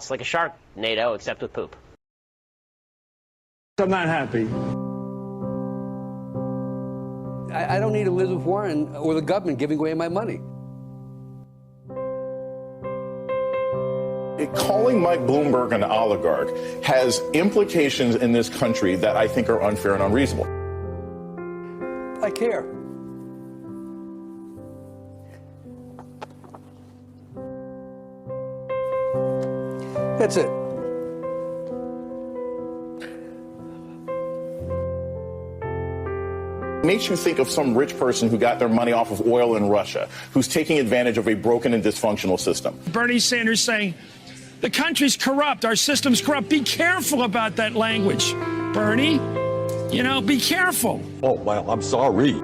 It's like a shark, NATO, except with poop. I'm not happy. I don't need Elizabeth Warren or the government giving away my money. Calling Mike Bloomberg an oligarch has implications in this country that I think are unfair and unreasonable. I care. That's it. Makes you think of some rich person who got their money off of oil in Russia, who's taking advantage of a broken and dysfunctional system. Bernie Sanders saying, the country's corrupt, our system's corrupt. Be careful about that language, Bernie. You know, be careful. Oh, well, I'm sorry.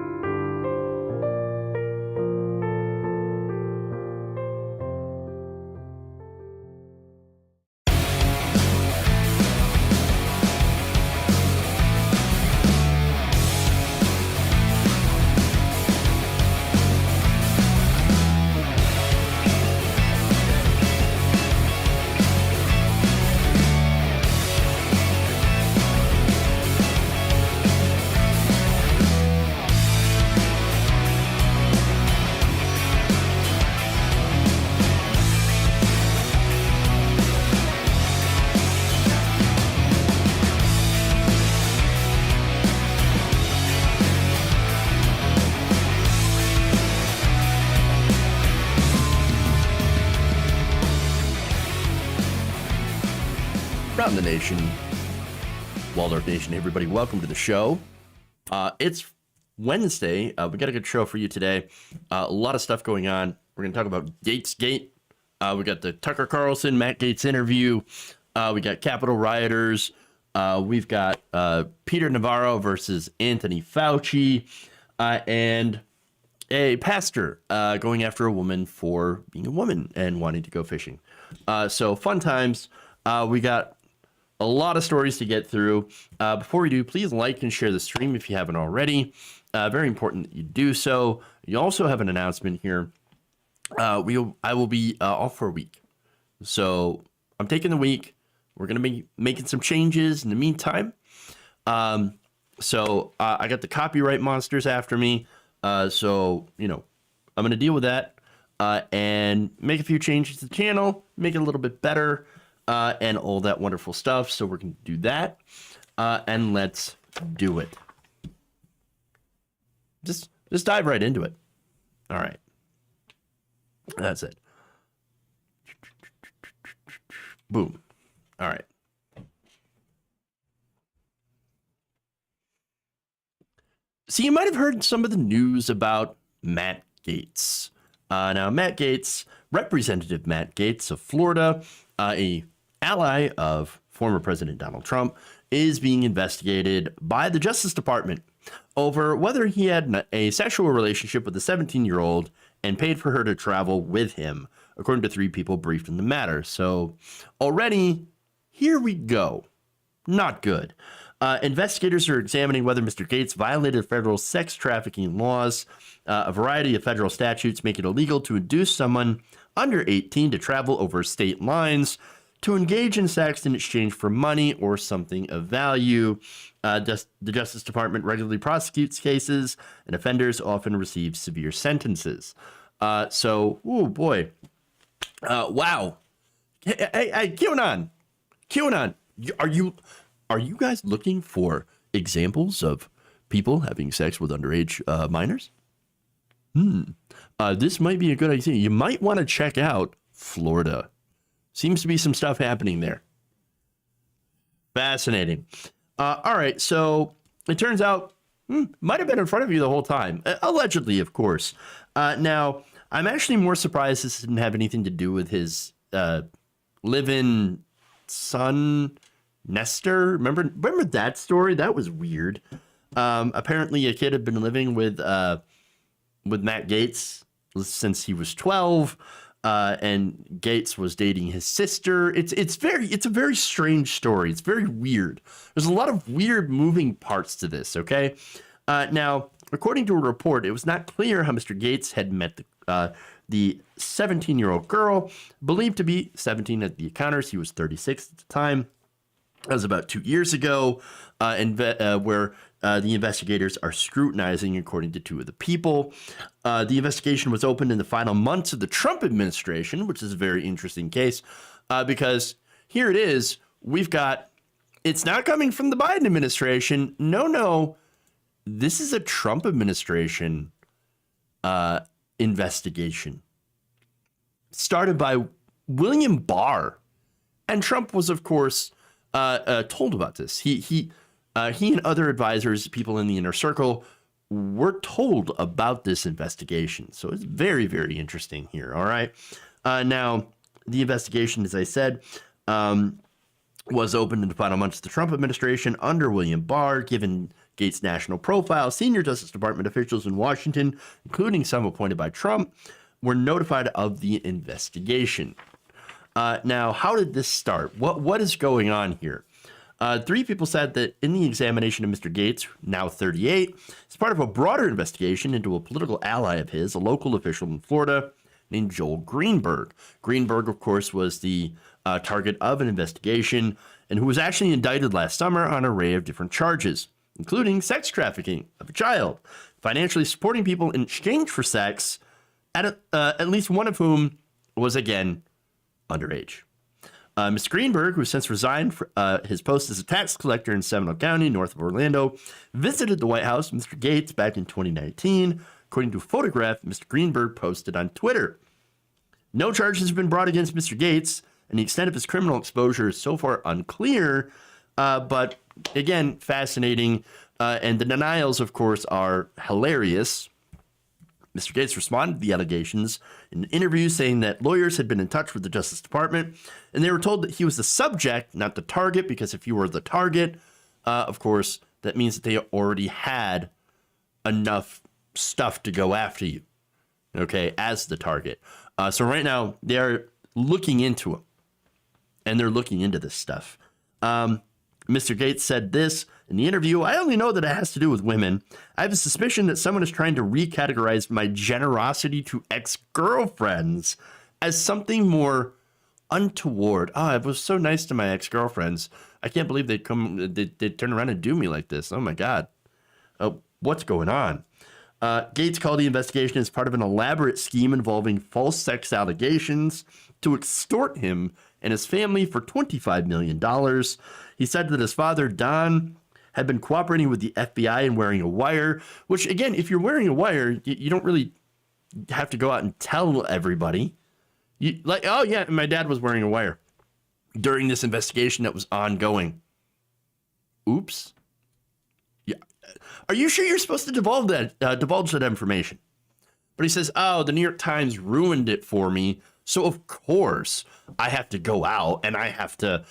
Around the nation, Waldorf Nation, everybody, welcome to the show. It's Wednesday. We got a good show for you today. A lot of stuff going on. We're going to talk about Gatesgate. We got the Tucker Carlson, Matt Gaetz interview. We got Capitol rioters. We've got Peter Navarro versus Anthony Fauci, and a pastor going after a woman for being a woman and wanting to go fishing. So fun times. We got a lot of stories to get through. Before we do, please like and share the stream if you haven't already. Very important that you do so. You also have an announcement here. I will be off for a week. So I'm taking the week. We're going to be making some changes in the meantime. So I got the copyright monsters after me. So, you know, I'm going to deal with that and make a few changes to the channel, make it a little bit better. And all that wonderful stuff. So we're going to do that. And let's do it. Just dive right into it. All right. That's it. Boom. All right. So you might have heard some of the news about Matt Gaetz. Now, Matt Gaetz, Representative Matt Gaetz of Florida, a ally of former President Donald Trump, is being investigated by the Justice Department over whether he had a sexual relationship with a 17-year-old and paid for her to travel with him, according to 3 people briefed in the matter. So already, here we go. Not good. Investigators are examining whether Mr. Gaetz violated federal sex trafficking laws. A variety of federal statutes make it illegal to induce someone under 18 to travel over state lines to engage in sex in exchange for money or something of value. The Justice Department regularly prosecutes cases, and offenders often receive severe sentences. Oh boy. Wow. Hey, QAnon. Are you guys looking for examples of people having sex with underage minors? This might be a good idea. You might want to check out Florida. Seems to be some stuff happening there. Fascinating. All right, so it turns out might have been in front of you the whole time. Allegedly, of course. Now, I'm actually more surprised this didn't have anything to do with his live-in son, Nestor. Remember that story? That was weird. Apparently, a kid had been living with Matt Gaetz since he was 12. And Gaetz was dating his sister. It's a very strange story. It's very weird. There's a lot of weird moving parts to this. Okay. Now, according to a report, it was not clear how Mr. Gaetz had met the 17-year-old girl, believed to be 17 at the encounters. He was 36 at the time. That was about 2 years ago, where the investigators are scrutinizing, according to two of the people. The investigation was opened in the final months of the Trump administration, which is a very interesting case, because here it is. We've got, it's not coming from the Biden administration. No. This is a Trump administration investigation started by William Barr. And Trump was, of course, told about this. He and other advisors, people in the inner circle, were told about this investigation. So it's very, very interesting here. All right. Now, the investigation, as I said, was opened in the final months of the Trump administration under William Barr, given Gaetz' national profile. Senior Justice Department officials in Washington, including some appointed by Trump, were notified of the investigation. Now, how did this start? What is going on here? Three people said that in the examination of Mr. Gaetz, now 38, as part of a broader investigation into a political ally of his, a local official in Florida named Joel Greenberg. Greenberg, of course, was the target of an investigation and who was actually indicted last summer on an array of different charges, including sex trafficking of a child, financially supporting people in exchange for sex, at least one of whom was, again, underage. Mr. Greenberg, who has since resigned for, his post as a tax collector in Seminole County, north of Orlando, visited the White House with Mr. Gaetz back in 2019, according to a photograph Mr. Greenberg posted on Twitter. No charges have been brought against Mr. Gaetz, and the extent of his criminal exposure is so far unclear, but again, fascinating, and the denials, of course, are hilarious. Mr. Gaetz responded to the allegations in an interview, saying that lawyers had been in touch with the Justice Department, and they were told that he was the subject, not the target, because if you were the target, of course, that means that they already had enough stuff to go after you, okay, as the target. So right now, they're looking into him, and they're looking into this stuff. Mr. Gaetz said this in the interview: "I only know that it has to do with women. I have a suspicion that someone is trying to recategorize my generosity to ex-girlfriends as something more untoward. Oh, I was so nice to my ex-girlfriends. I can't believe they'd turn around and do me like this. Oh my God. What's going on?" Gaetz called the investigation as part of an elaborate scheme involving false sex allegations to extort him and his family for $25 million. He said that his father, Don, had been cooperating with the FBI and wearing a wire, which, again, if you're wearing a wire, you don't really have to go out and tell everybody. Like, oh, yeah, my dad was wearing a wire during this investigation that was ongoing. Oops. Yeah. Are you sure you're supposed to divulge that information? But he says, oh, the New York Times ruined it for me. So of course I have to go out and I have to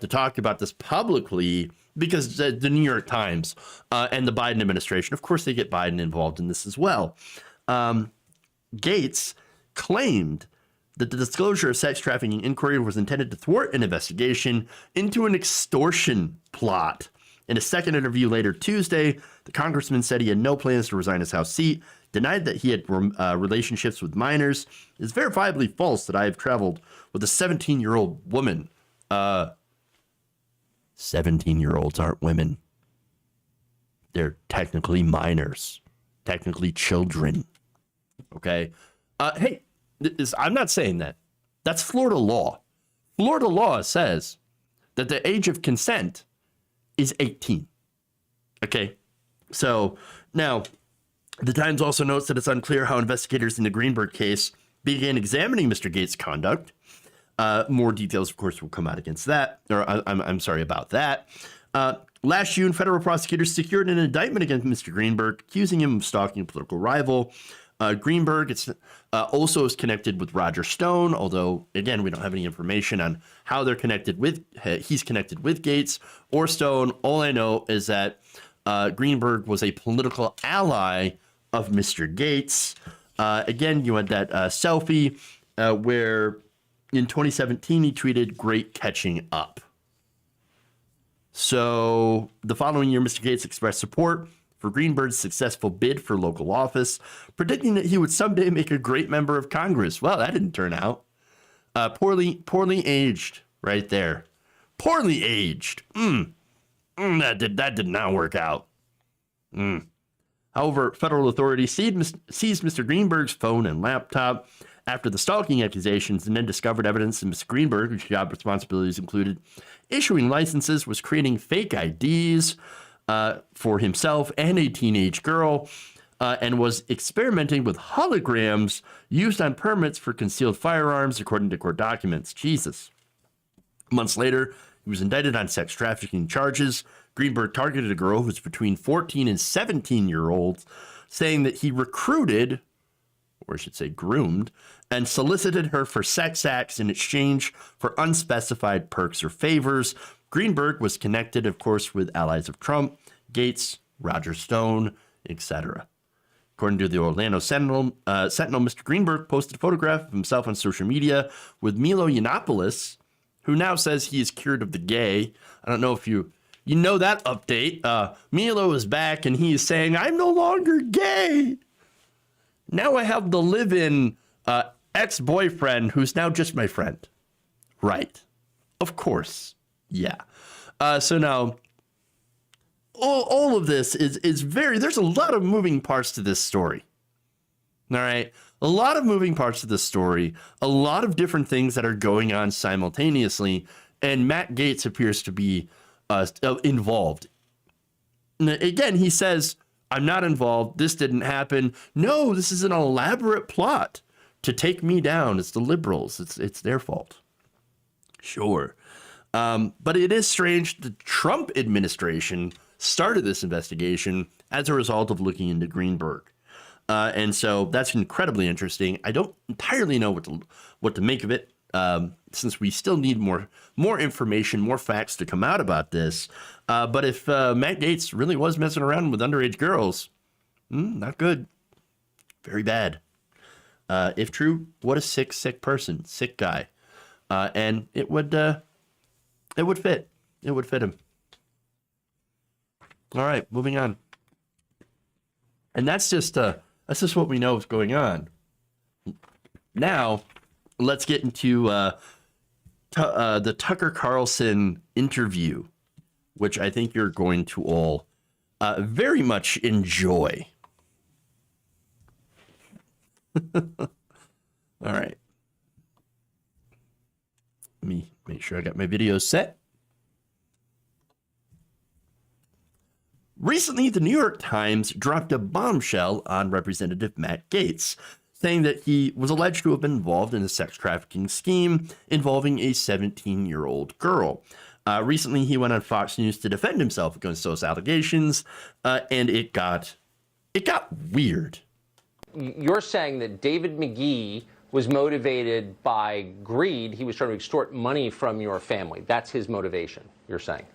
talk about this publicly because the New York Times and the Biden administration, of course, they get Biden involved in this as well. Gaetz claimed that the disclosure of sex trafficking inquiry was intended to thwart an investigation into an extortion plot. In a second interview later Tuesday, the congressman said he had no plans to resign his House seat, denied that he had relationships with minors. It's verifiably false that I have traveled with a 17-year-old woman. 17-year-olds aren't women. They're technically minors, technically children. Okay? Hey, I'm not saying that. That's Florida law. Florida law says that the age of consent is 18. Okay? So, now, the Times also notes that it's unclear how investigators in the Greenberg case began examining Mr. Gaetz' conduct. More details, of course, will come out against that, or I'm sorry about that. Last June, federal prosecutors secured an indictment against Mr. Greenberg, accusing him of stalking a political rival. Greenberg also is connected with Roger Stone, although, again, we don't have any information on how they're connected with, he's connected with Gaetz or Stone. All I know is that Greenberg was a political ally of Mr. Gaetz. Again, you had that selfie where in 2017 he tweeted, "Great catching up." So the following year, Mr. Gaetz expressed support for Greenberg's successful bid for local office, predicting that he would someday make a great member of Congress. Well, that didn't turn out. Poorly aged right there. Poorly aged. That did not work out. However, federal authorities seized Mr. Greenberg's phone and laptop after the stalking accusations and then discovered evidence that Mr. Greenberg, whose job responsibilities included issuing licenses, was creating fake IDs for himself and a teenage girl, and was experimenting with holograms used on permits for concealed firearms, according to court documents. Jesus. Months later, he was indicted on sex trafficking charges. Greenberg targeted a girl who's between 14 and 17-year-olds, saying that he recruited, or I should say groomed, and solicited her for sex acts in exchange for unspecified perks or favors. Greenberg was connected, of course, with allies of Trump, Gaetz, Roger Stone, etc. According to the Orlando Sentinel, Mr. Greenberg posted a photograph of himself on social media with Milo Yiannopoulos, who now says he is cured of the gay. I don't know if you know that update. Milo is back and he is saying, I'm no longer gay. Now I have the live-in ex-boyfriend who's now just my friend. Right. Of course. Yeah. So now all of this is there's a lot of moving parts to this story. All right. A lot of moving parts to this story, a lot of different things that are going on simultaneously. And Matt Gaetz appears to be involved. Again, he says, I'm not involved. This didn't happen. No, this is an elaborate plot to take me down. It's the liberals. It's their fault. Sure. But it is strange the Trump administration started this investigation as a result of looking into Greenberg. And so that's incredibly interesting. I don't entirely know what to make of it, since we still need more information, more facts to come out about this. But if Matt Gaetz really was messing around with underage girls, not good. Very bad. If true, what a sick person, sick guy. And it would fit. It would fit him. All right, moving on. And that's just what we know is going on. Now, let's get into the Tucker Carlson interview, which I think you're going to all very much enjoy. All right. Let me make sure I got my video set. Recently, the New York Times dropped a bombshell on Representative Matt Gaetz, saying that he was alleged to have been involved in a sex trafficking scheme involving a 17-year-old girl. Recently, he went on Fox News to defend himself against those allegations, and it got weird. You're saying that David McGee was motivated by greed. He was trying to extort money from your family. That's his motivation, you're saying.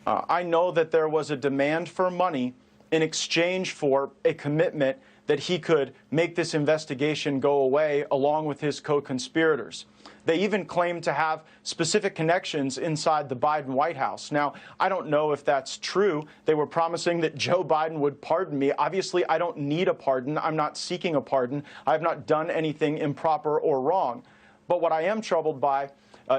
I know that there was a demand for money in exchange for a commitment that he could make this investigation go away along with his co-conspirators. They even claimed to have specific connections inside the Biden White House. Now, I don't know if that's true. They were promising that Joe Biden would pardon me. Obviously, I don't need a pardon. I'm not seeking a pardon. I have not done anything improper or wrong. But what I am troubled by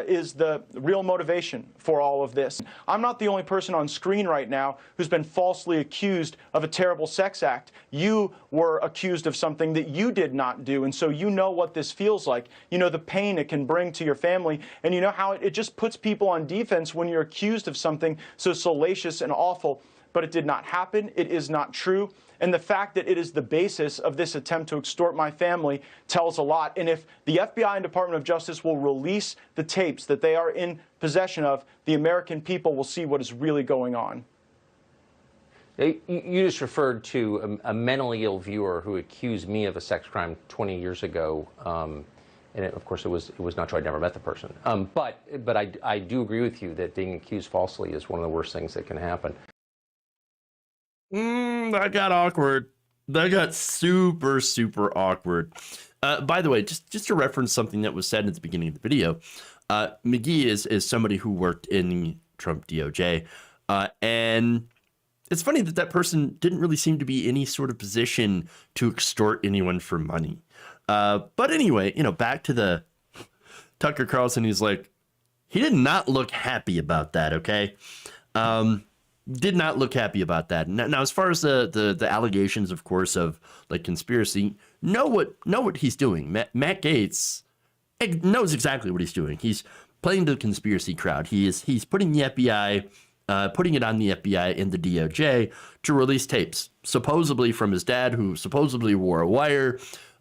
is the real motivation for all of this. I'm not the only person on screen right now who's been falsely accused of a terrible sex act. You were accused of something that you did not do, and so you know what this feels like. You know the pain it can bring to your family, and you know how it just puts people on defense when you're accused of something so salacious and awful. But it did not happen. It is not true. And the fact that it is the basis of this attempt to extort my family tells a lot. And if the FBI and Department of Justice will release the tapes that they are in possession of, the American people will see what is really going on. You just referred to a mentally ill viewer who accused me of a sex crime 20 years ago. And of course, it was not true. I'd never met the person. But I do agree with you that being accused falsely is one of the worst things that can happen. That got awkward. That got super, super awkward. By the way, just to reference something that was said at the beginning of the video, McGee is somebody who worked in the Trump DOJ, and it's funny that that person didn't really seem to be any sort of position to extort anyone for money. But anyway, back to the Tucker Carlson. He's like, he did not look happy about that. Okay. Did not look happy about that. Now, as far as the allegations, of course, of like conspiracy, know what he's doing. Matt Gaetz knows exactly what he's doing. He's playing to the conspiracy crowd. He's putting the FBI, putting it on the FBI and the DOJ to release tapes, supposedly from his dad, who supposedly wore a wire.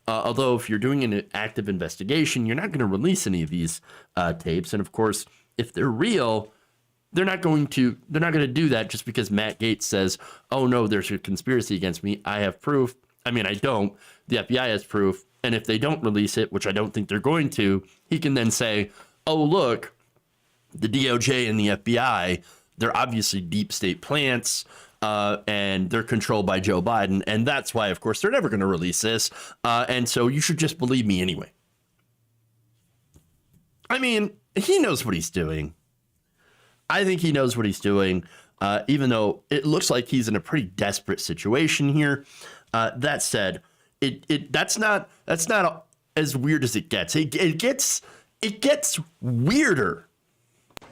Although if you're doing an active investigation, you're not going to release any of these tapes. And of course, if they're real, they're not going to do that just because Matt Gaetz says, oh no, there's a conspiracy against me. I have proof. I mean, I don't. The FBI has proof. And if they don't release it, which I don't think they're going to, he can then say, oh, look, the DOJ and the FBI, they're obviously deep state plants, and they're controlled by Joe Biden. And that's why, of course, they're never going to release this. And so you should just believe me anyway. I mean, he knows what he's doing. I think he knows what he's doing, even though it looks like he's in a pretty desperate situation here. That said, that's not as weird as it gets. It gets weirder.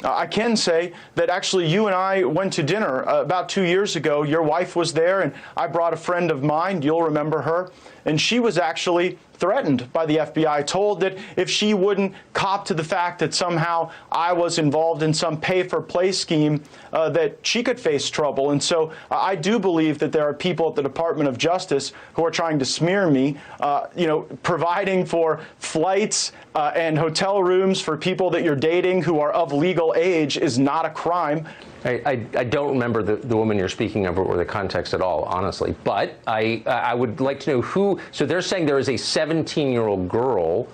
I can say that actually you and I went to dinner about 2 years ago. Your wife was there, and I brought a friend of mine. You'll remember her. And she was actually threatened by the FBI, told that if she wouldn't cop to the fact that somehow I was involved in some pay-for-play scheme, that she could face trouble. And so I do believe that there are people at the Department of Justice who are trying to smear me, providing for flights and hotel rooms for people that you're dating who are of legal age is not a crime. I don't remember the woman you're speaking of or the context at all, honestly. But I would like to know who. So they're saying there is a 17-year-old girl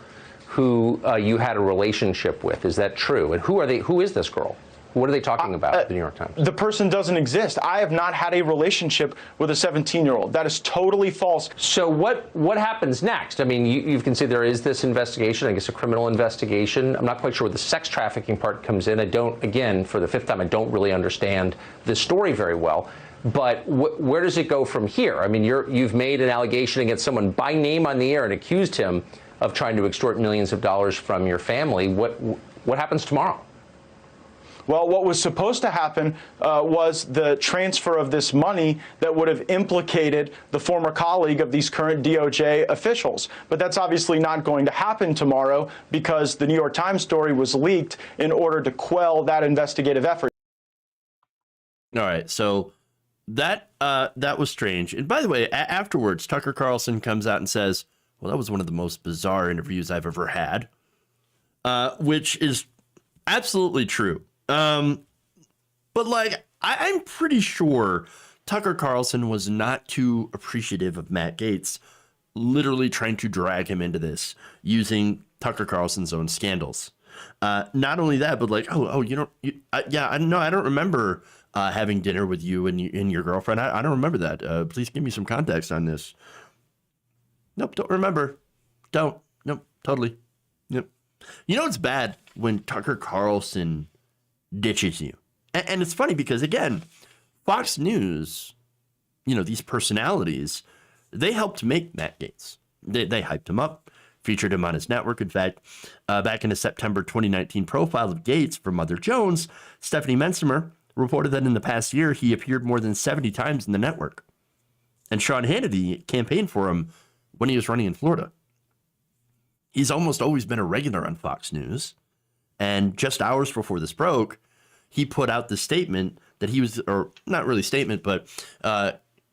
who you had a relationship with. Is that true? And who are they? Who is this girl? What are they talking about, the New York Times? The person doesn't exist. I have not had a relationship with a 17-year-old. That is totally false. So what happens next? I mean, you can see there is this investigation, I guess a criminal investigation. I'm not quite sure where the sex trafficking part comes in. I don't, again, for the fifth time, I don't really understand the story very well. But where does it go from here? I mean, you've made an allegation against someone by name on the air and accused him of trying to extort millions of dollars from your family. What happens tomorrow? Well, what was supposed to happen was the transfer of this money that would have implicated the former colleague of these current DOJ officials. But that's obviously not going to happen tomorrow because the New York Times story was leaked in order to quell that investigative effort. All right, so that was strange. And by the way, afterwards, Tucker Carlson comes out and says, well, that was one of the most bizarre interviews I've ever had, which is absolutely true. But like, I'm pretty sure Tucker Carlson was not too appreciative of Matt Gaetz literally trying to drag him into this using Tucker Carlson's own scandals. Not only that, but like, I don't remember having dinner with you and your girlfriend. I don't remember that. Please give me some context on this. Nope, don't remember. Don't. Nope, totally. Yep. You know, it's bad when Tucker Carlson ditches you. And it's funny because, again, Fox News, these personalities, they helped make Matt Gaetz. They hyped him up, featured him on his network. In fact, back in a September 2019 profile of Gaetz for Mother Jones, Stephanie Mensimer reported that in the past year, he appeared more than 70 times in the network. And Sean Hannity campaigned for him when he was running in Florida. He's almost always been a regular on Fox News. And just hours before this broke, he put out the statement that he was, or not really statement, but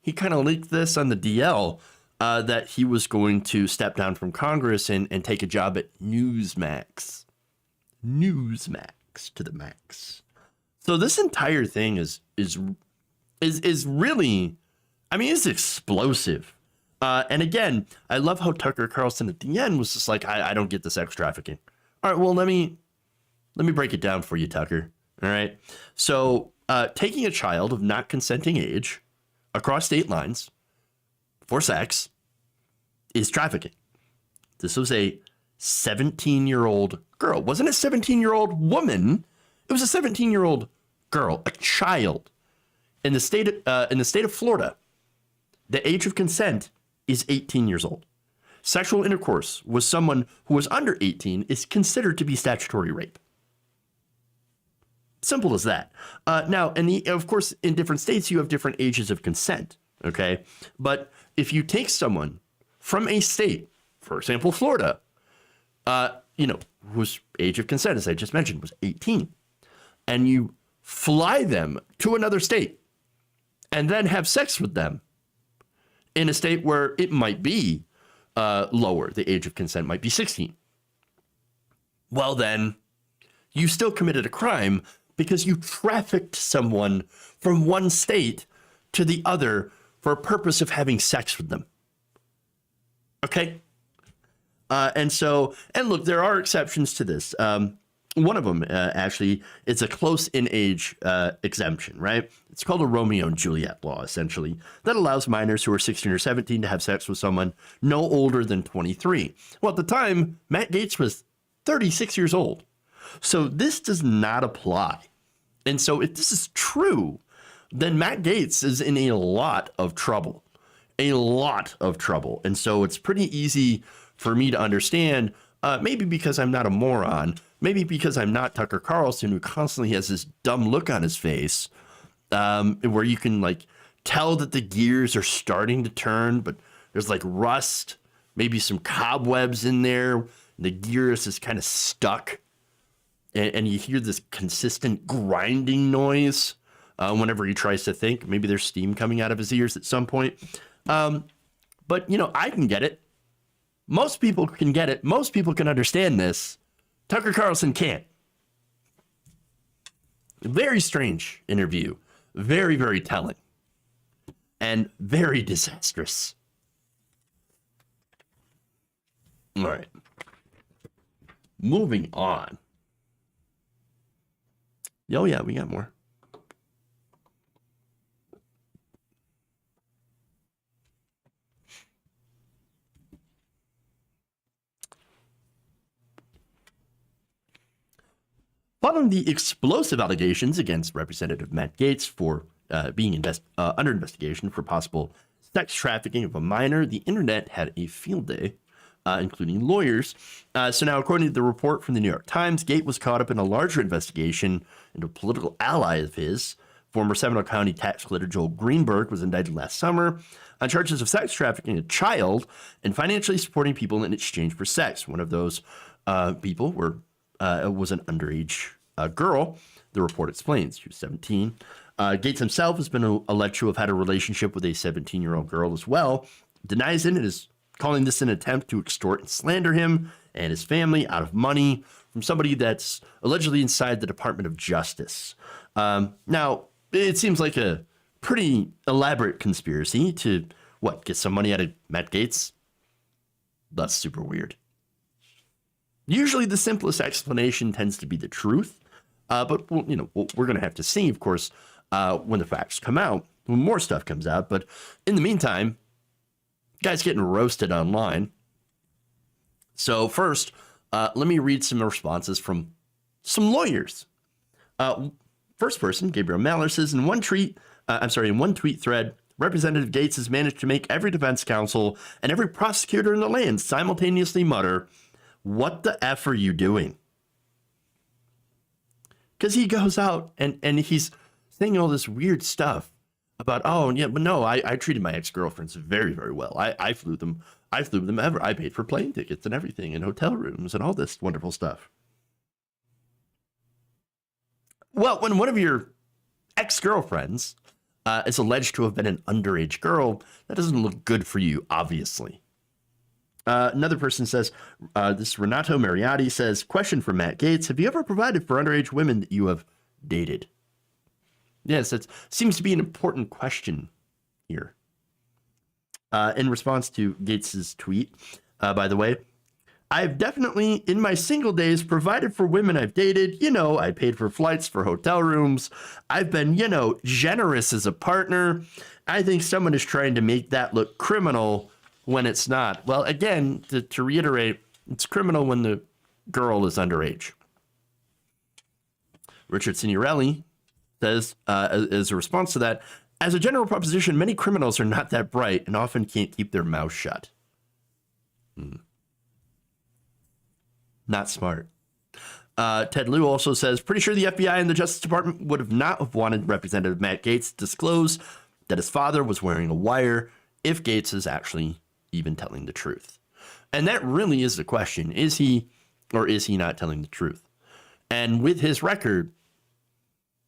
he kind of leaked this on the DL that he was going to step down from Congress and take a job at Newsmax. Newsmax to the max. So this entire thing is really, I mean, it's explosive. And again, I love how Tucker Carlson at the end was just like, I don't get the sex trafficking. All right, well, let me break it down for you, Tucker. All right. So taking a child of not consenting age across state lines for sex is trafficking. This was a 17-year-old girl. It wasn't a 17-year-old woman. It was a 17-year-old girl, a child. in the state of Florida, the age of consent is 18 years old. Sexual intercourse with someone who was under 18 is considered to be statutory rape. Simple as that. Now, of course, in different states, you have different ages of consent, okay? But if you take someone from a state, for example, Florida, whose age of consent, as I just mentioned, was 18, and you fly them to another state and then have sex with them in a state where it might be lower, the age of consent might be 16. Well, then you still committed a crime because you trafficked someone from one state to the other for a purpose of having sex with them. Okay? And look, there are exceptions to this. One of them, actually, is a close in age exemption, right? It's called a Romeo and Juliet law, essentially, that allows minors who are 16 or 17 to have sex with someone no older than 23. Well, at the time, Matt Gaetz was 36 years old. So this does not apply. And so if this is true, then Matt Gaetz is in a lot of trouble. A lot of trouble. And so it's pretty easy for me to understand, maybe because I'm not a moron, maybe because I'm not Tucker Carlson, who constantly has this dumb look on his face, where you can like tell that the gears are starting to turn, but there's like rust, maybe some cobwebs in there. The gear is just kind of stuck. And you hear this consistent grinding noise whenever he tries to think. Maybe there's steam coming out of his ears at some point. But, I can get it. Most people can get it. Most people can understand this. Tucker Carlson can't. Very strange interview. Very, very telling. And very disastrous. All right. Moving on. Oh, yeah, we got more. Following the explosive allegations against Representative Matt Gaetz for being under investigation for possible sex trafficking of a minor, the internet had a field day, including lawyers. So now, according to the report from the New York Times, Gaetz was caught up in a larger investigation into a political ally of his. Former Seminole County tax collector Joel Greenberg was indicted last summer on charges of sex trafficking a child and financially supporting people in exchange for sex. One of those people was an underage girl, the report explains. She was 17. Gaetz himself has been alleged to have had a relationship with a 17-year-old girl as well. Denies it and is calling this an attempt to extort and slander him and his family out of money from somebody that's allegedly inside the Department of Justice. Now, it seems like a pretty elaborate conspiracy to, get some money out of Matt Gaetz? That's super weird. Usually the simplest explanation tends to be the truth, but we're going to have to see, of course, when the facts come out, when more stuff comes out. But in the meantime, guy's getting roasted online. So first, let me read some responses from some lawyers. First person, Gabriel Maller, says in one tweet thread, Representative Gaetz has managed to make every defense counsel and every prosecutor in the land simultaneously mutter, "What the F are you doing?" Because he goes out and he's saying all this weird stuff about, I treated my ex-girlfriends very, very well. I flew them ever. I paid for plane tickets and everything and hotel rooms and all this wonderful stuff. Well, when one of your ex-girlfriends is alleged to have been an underage girl, that doesn't look good for you, obviously. Another person says, this Renato Mariotti says, question for Matt Gaetz. Have you ever provided for underage women that you have dated? Yes, that seems to be an important question here. In response to Gaetz's tweet, by the way, I've definitely, in my single days, provided for women I've dated. I paid for flights, for hotel rooms. I've been, generous as a partner. I think someone is trying to make that look criminal when it's not. Well, again, to reiterate, it's criminal when the girl is underage. Richard Signorelli says, as a response to that, as a general proposition, many criminals are not that bright and often can't keep their mouth shut. Not smart. Ted Lieu also says, pretty sure the FBI and the Justice Department would have not have wanted Representative Matt Gaetz to disclose that his father was wearing a wire if Gaetz is actually even telling the truth. And that really is the question. Is he or is he not telling the truth? And with his record,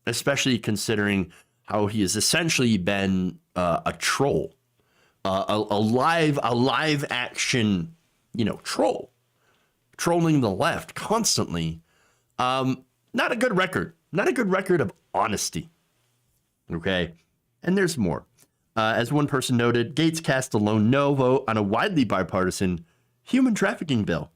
especially considering how he has essentially been a troll, a live action, troll, trolling the left constantly. Not a good record. Not a good record of honesty. Okay. And there's more. As one person noted, Gaetz cast a lone no vote on a widely bipartisan human trafficking bill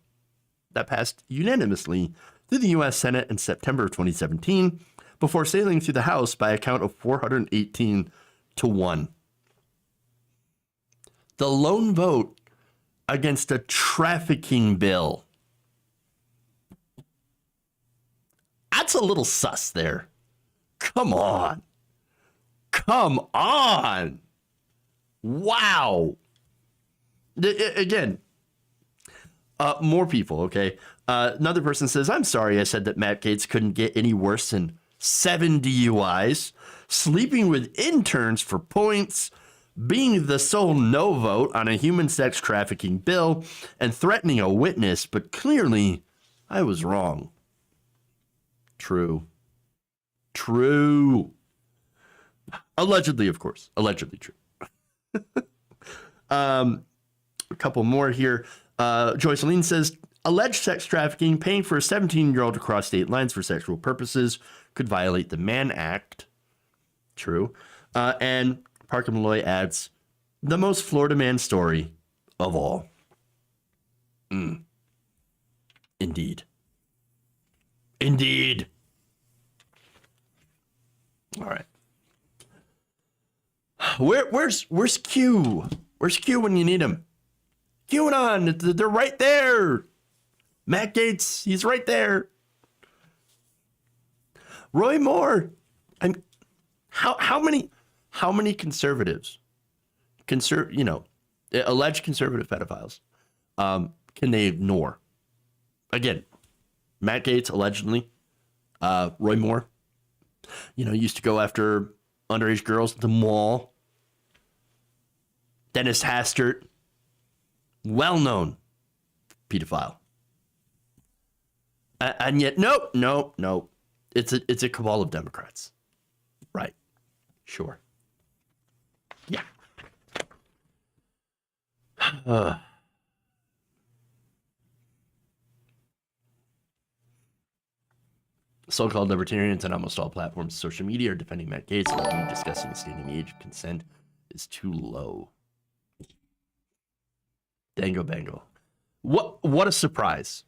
that passed unanimously through the U.S. Senate in September of 2017 before sailing through the House by a count of 418 to 1. The lone vote against a trafficking bill. That's a little sus there. Come on. Come on. Wow. Again, more people, okay? Another person says, I'm sorry I said that Matt Gaetz couldn't get any worse than 7 DUIs, sleeping with interns for points, being the sole no vote on a human sex trafficking bill, and threatening a witness, but clearly I was wrong. True. Allegedly, of course. Allegedly true. A couple more here. Joyce Aline says, alleged sex trafficking, paying for a 17-year-old to cross state lines for sexual purposes could violate the Mann Act. True. And Parker Malloy adds, the most Florida man story of all. Indeed. All right. Where's Q? Where's Q when you need him? QAnon, they're right there. Matt Gaetz, he's right there. Roy Moore. How many conservatives, alleged conservative pedophiles, can they ignore? Again, Matt Gaetz allegedly, Roy Moore, used to go after underage girls at the mall. Dennis Hastert, well-known pedophile. And yet, nope. It's a cabal of Democrats. Right. Sure. Yeah. So-called libertarians on almost all platforms of social media are defending Matt Gaetz, and discussing the stating age of consent is too low. Dango bango. What a surprise.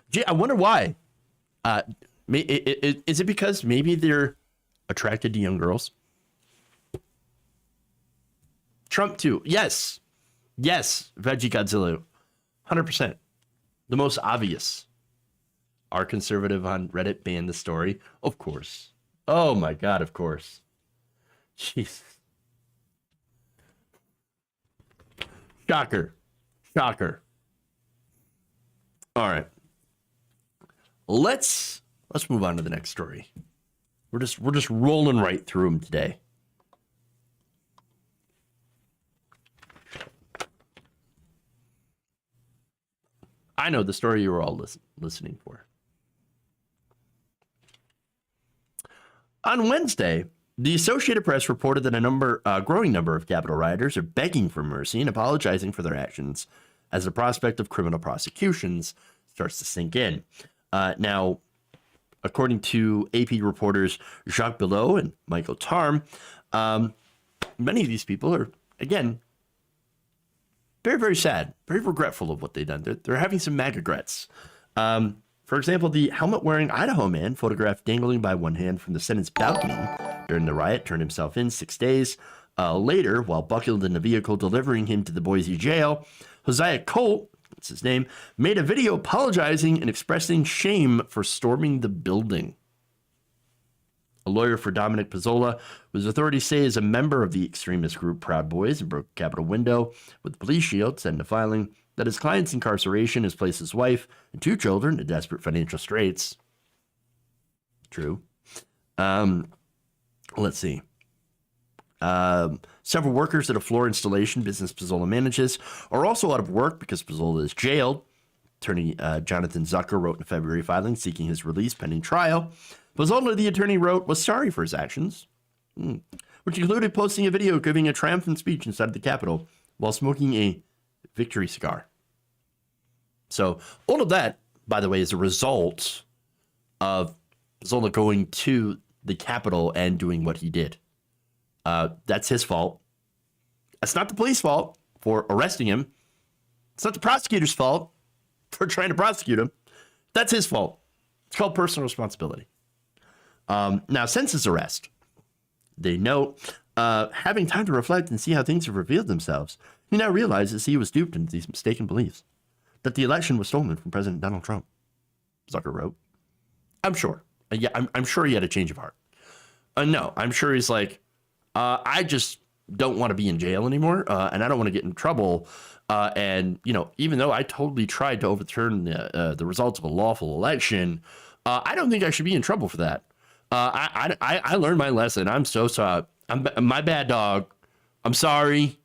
Gee, I wonder why. Is it because maybe they're attracted to young girls? Trump too. Yes. Veggie Godzilla. 100%. The most obvious. Our conservative on Reddit banned the story. Of course. Oh my God, of course. Jeez. Shocker. All right. Let's move on to the next story. We're just rolling right through them today. I know the story you were all listening for. On Wednesday, the Associated Press reported that a growing number of Capitol rioters are begging for mercy and apologizing for their actions as the prospect of criminal prosecutions starts to sink in. Now, according to AP reporters Jacques Billot and Michael Tarm, many of these people are, again, very, very sad, very regretful of what they've done. They're having some MAGA-grets. For example, the helmet-wearing Idaho man photographed dangling by one hand from the Senate's balcony during the riot turned himself in 6 days later while buckled in a vehicle delivering him to the Boise jail. Hosea Colt, that's his name, made a video apologizing and expressing shame for storming the building. a lawyer for Dominic Pizzola, whose authorities say is a member of the extremist group Proud Boys, and broke a Capitol window with a police shield, said in a filing that his client's incarceration has placed his wife and 2 children in desperate financial straits. True. Let's see. Several workers at a floor installation business Pizzola manages are also out of work because Pizzola is jailed. Attorney Jonathan Zucker wrote in a February filing seeking his release pending trial. Pizzola, the attorney wrote, was sorry for his actions, which included posting a video giving a triumphant speech inside of the Capitol while smoking a victory cigar. So all of that, by the way, is a result of Pizzola going to the Capitol and doing what he did. That's his fault. That's not the police fault for arresting him. It's not the prosecutor's fault for trying to prosecute him. That's his fault. It's called personal responsibility. Now, since his arrest, they note, having time to reflect and see how things have revealed themselves, he now realizes he was duped into these mistaken beliefs, that the election was stolen from President Donald Trump. Zucker wrote. I'm sure. Yeah, I'm sure he had a change of heart. No, I'm sure he's like, I just don't want to be in jail anymore, and I don't want to get in trouble. And, you know, even though I totally tried to overturn the results of a lawful election, I don't think I should be in trouble for that. I learned my lesson. I'm so sorry. I'm my bad, dog. I'm sorry.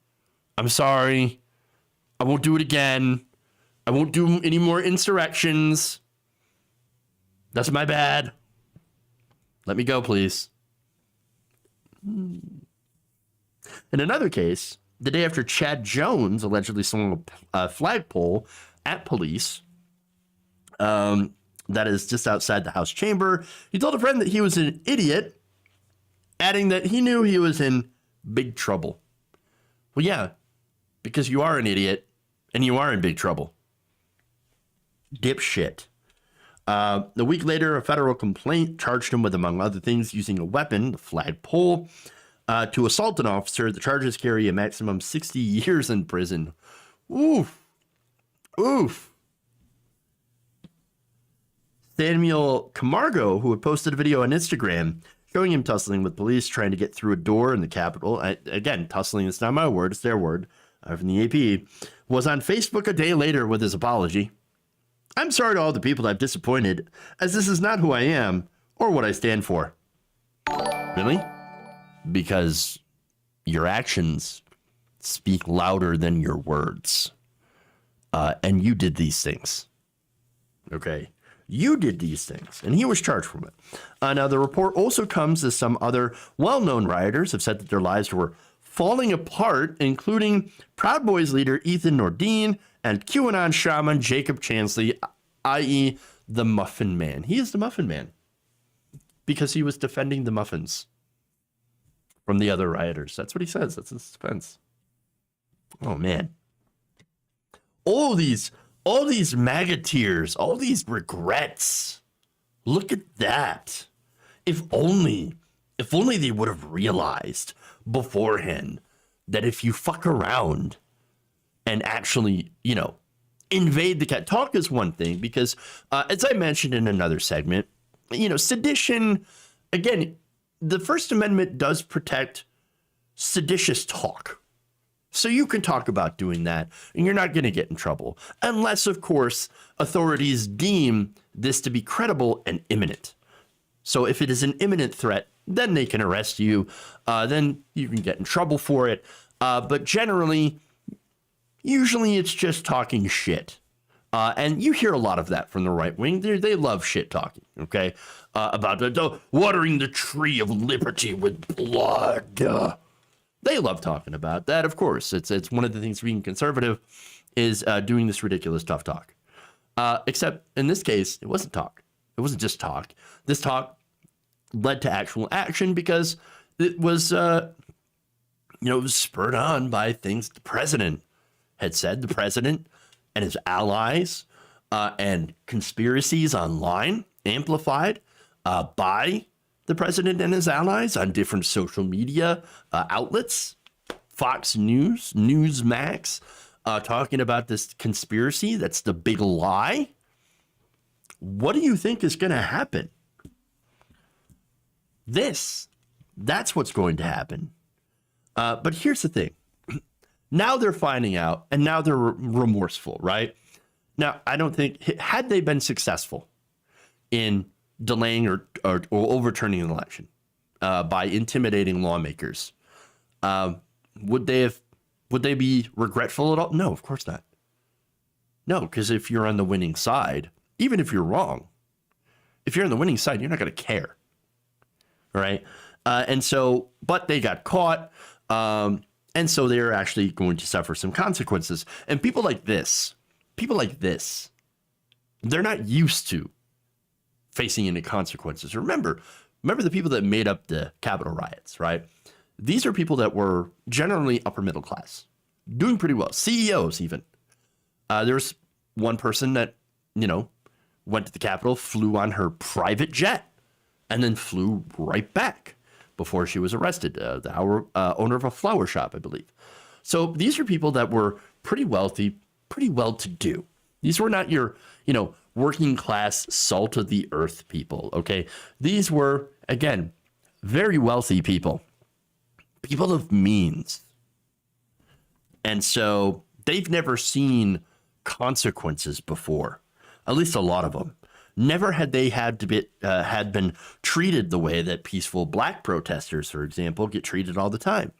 I'm sorry. I won't do it again. I won't do any more insurrections. That's my bad. Let me go, please. In another case, the day after Chad Jones allegedly swung a flagpole at police, that is just outside the House chamber, he told a friend that he was an idiot, adding that he knew he was in big trouble. Well, yeah, because you are an idiot and you are in big trouble. Dipshit. A week later, a federal complaint charged him with, among other things, using a weapon, the flagpole, to assault an officer. The charges carry a maximum 60 years in prison. Oof. Oof. Samuel Camargo, who had posted a video on Instagram showing him tussling with police trying to get through a door in the Capitol. Again, tussling is not my word, it's their word, from the AP, was on Facebook a day later with his apology. I'm sorry to all the people I've disappointed, as this is not who I am or what I stand for. Really? Because your actions speak louder than your words. And you did these things. Okay? You did these things, and he was charged from it. Now, the report also comes as some other well-known rioters have said that their lives were falling apart, including Proud Boys leader Ethan Nordine and QAnon shaman Jacob Chansley, i.e. the Muffin Man. He is the Muffin Man because he was defending the muffins from the other rioters. That's what he says. That's his defense. Oh, man. All these MAGA tears, all these regrets. Look at that. If only they would have realized beforehand that if you fuck around and actually, invade the cat. Talk is one thing because, as I mentioned in another segment, sedition, again, the First Amendment does protect seditious talk. So you can talk about doing that and you're not going to get in trouble unless, of course, authorities deem this to be credible and imminent. So if it is an imminent threat, then they can arrest you. Then you can get in trouble for it. But usually it's just talking shit. And you hear a lot of that from the right wing. They love shit talking, okay? About watering the tree of liberty with blood. They love talking about that, of course. It's one of the things being conservative is doing this ridiculous tough talk. Except in this case, it wasn't talk. It wasn't just talk. This talk led to actual action because it was, it was spurred on by things the president had said. The president and his allies and conspiracies online amplified by the president and his allies on different social media outlets, Fox News, Newsmax, talking about this conspiracy. That's the big lie. What do you think is going to happen? That's what's going to happen. But here's the thing. Now they're finding out, and now they're remorseful, right? Now, I don't think, had they been successful in delaying or overturning an election by intimidating lawmakers, would they be regretful at all? No, of course not. No, because if you're on the winning side, even if you're wrong, if you're on the winning side, you're not going to care, right? And so, but they got caught, and so they're actually going to suffer some consequences. And people like this, they're not used to facing any consequences. Remember the people that made up the Capitol riots, right? These are people that were generally upper middle class, doing pretty well, CEOs even. There's one person that, went to the Capitol, flew on her private jet, and then flew right back before she was arrested. The owner of a flower shop, I believe. So these are people that were pretty wealthy, pretty well-to-do. These were not your, working class, salt of the earth people, okay? These were, again, very wealthy people of means. And so they've never seen consequences before, at least a lot of them. Never had they had been treated the way that peaceful black protesters, for example, get treated all the time.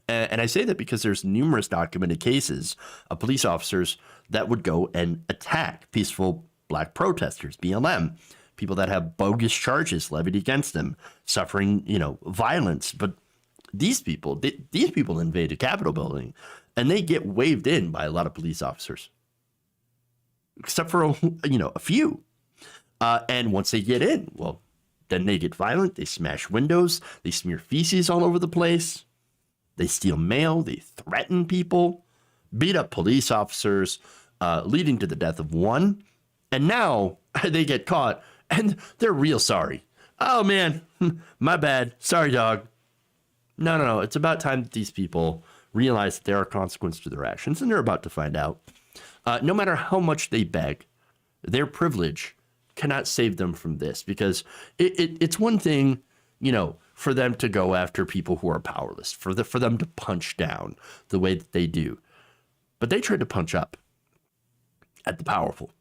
And I say that because there's numerous documented cases of police officers that would go and attack peaceful black protesters, BLM, people that have bogus charges levied against them, suffering, violence. But these people invade a Capitol building and they get waved in by a lot of police officers, except for, a few. And once they get in, well, then they get violent. They smash windows. They smear feces all over the place. They steal mail. They threaten people, beat up police officers, leading to the death of one. And now they get caught and they're real sorry. Oh, man, my bad. Sorry, dog. No. It's about time that these people realize that there are consequences to their actions, and they're about to find out. No matter how much they beg, their privilege cannot save them from this, because it's one thing, for them to go after people who are powerless, for them to punch down the way that they do. But they tried to punch up at the powerful.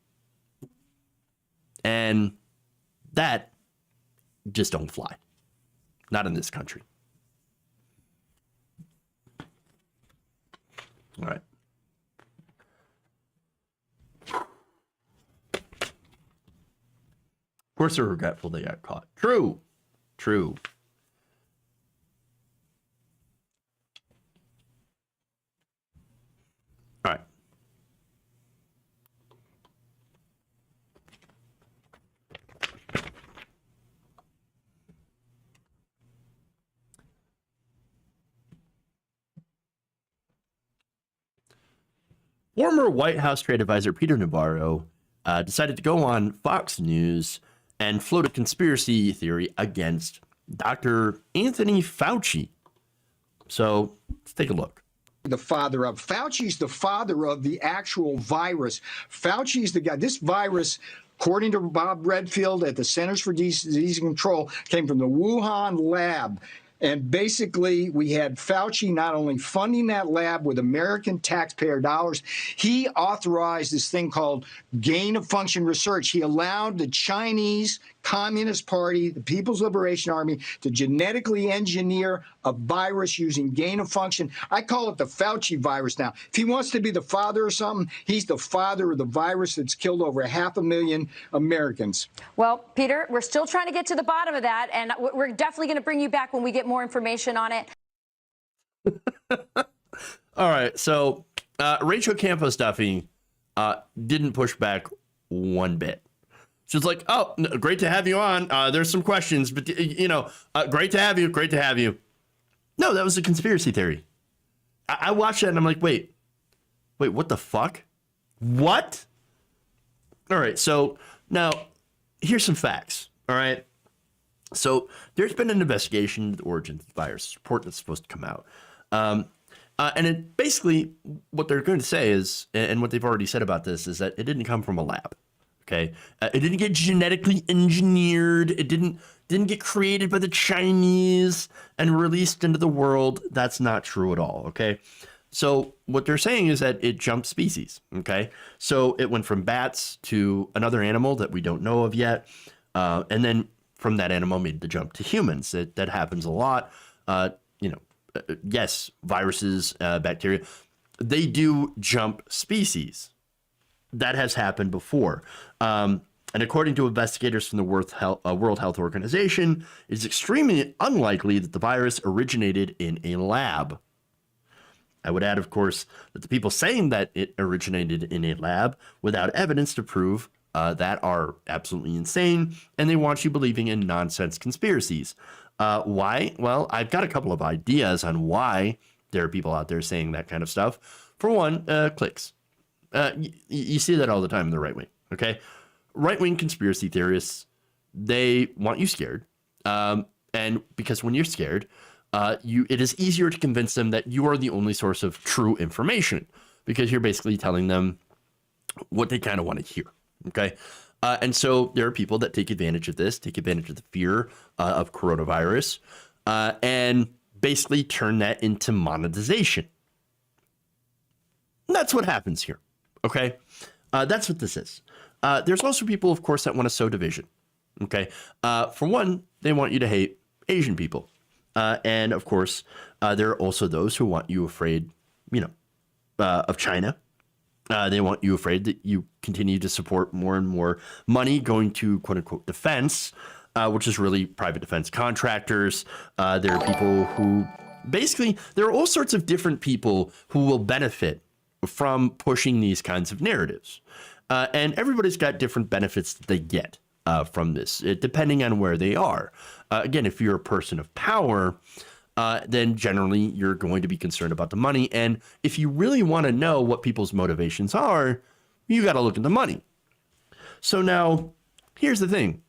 And that just don't fly. Not in this country. All right. Of course they're regretful they got caught. True. All right. Former White House trade advisor Peter Navarro decided to go on Fox News and float a conspiracy theory against Dr. Anthony Fauci. So let's take a look. The father of Fauci's the father of the actual virus. Fauci's the guy. This virus, according to Bob Redfield at the Centers for Disease Control, came from the Wuhan lab. And basically, we had Fauci not only funding that lab with American taxpayer dollars, he authorized this thing called gain-of-function research. He allowed the Chinese Communist Party, the People's Liberation Army, to genetically engineer a virus using gain-of-function. I call it the Fauci virus now. If he wants to be the father of something, he's the father of the virus that's killed over 500,000 Americans. Well, Peter, we're still trying to get to the bottom of that, and we're definitely going to bring you back when we get more information on it. All right, so Rachel Campos Duffy didn't push back one bit. She's like, oh, great to have you on. There's some questions, but, great to have you. No, that was a conspiracy theory. I watched that and I'm like, wait, what the fuck? What? All right, so now here's some facts, all right? So there's been an investigation into the origins of the virus, report that's supposed to come out. And it basically, what they're going to say is, and what they've already said about this, is that it didn't come from a lab. Okay, it didn't get genetically engineered. It didn't didn't get created by the Chinese and released into the world. That's not true at all, okay? So what they're saying is that it jumped species, okay? So it went from bats to another animal that we don't know of yet, and then from that animal made the jump to humans. That happens a lot. Yes, viruses, bacteria, they do jump species. That has happened before. And according to investigators from the World Health Organization, it's extremely unlikely that the virus originated in a lab. I would add, of course, that the people saying that it originated in a lab without evidence to prove that are absolutely insane, and they want you believing in nonsense conspiracies. Why? Well, I've got a couple of ideas on why there are people out there saying that kind of stuff. For one, clicks. You see that all the time in the right wing, okay? Right-wing conspiracy theorists, they want you scared. And because when you're scared, it is easier to convince them that you are the only source of true information, because you're basically telling them what they kind of want to hear, okay? And so there are people that take advantage of this, take advantage of the fear of coronavirus, and basically turn that into monetization. And that's what happens here, okay? That's what this is. There's also people, of course, that want to sow division, okay? For one, they want you to hate Asian people. And, of course, there are also those who want you afraid, of China. They want you afraid that you continue to support more and more money going to, quote-unquote, defense, which is really private defense contractors. There are people who basically, there are all sorts of different people who will benefit from pushing these kinds of narratives. And everybody's got different benefits that they get from this, depending on where they are. Again, if you're a person of power, then generally you're going to be concerned about the money. And if you really want to know what people's motivations are, you got to look at the money. So now, here's the thing.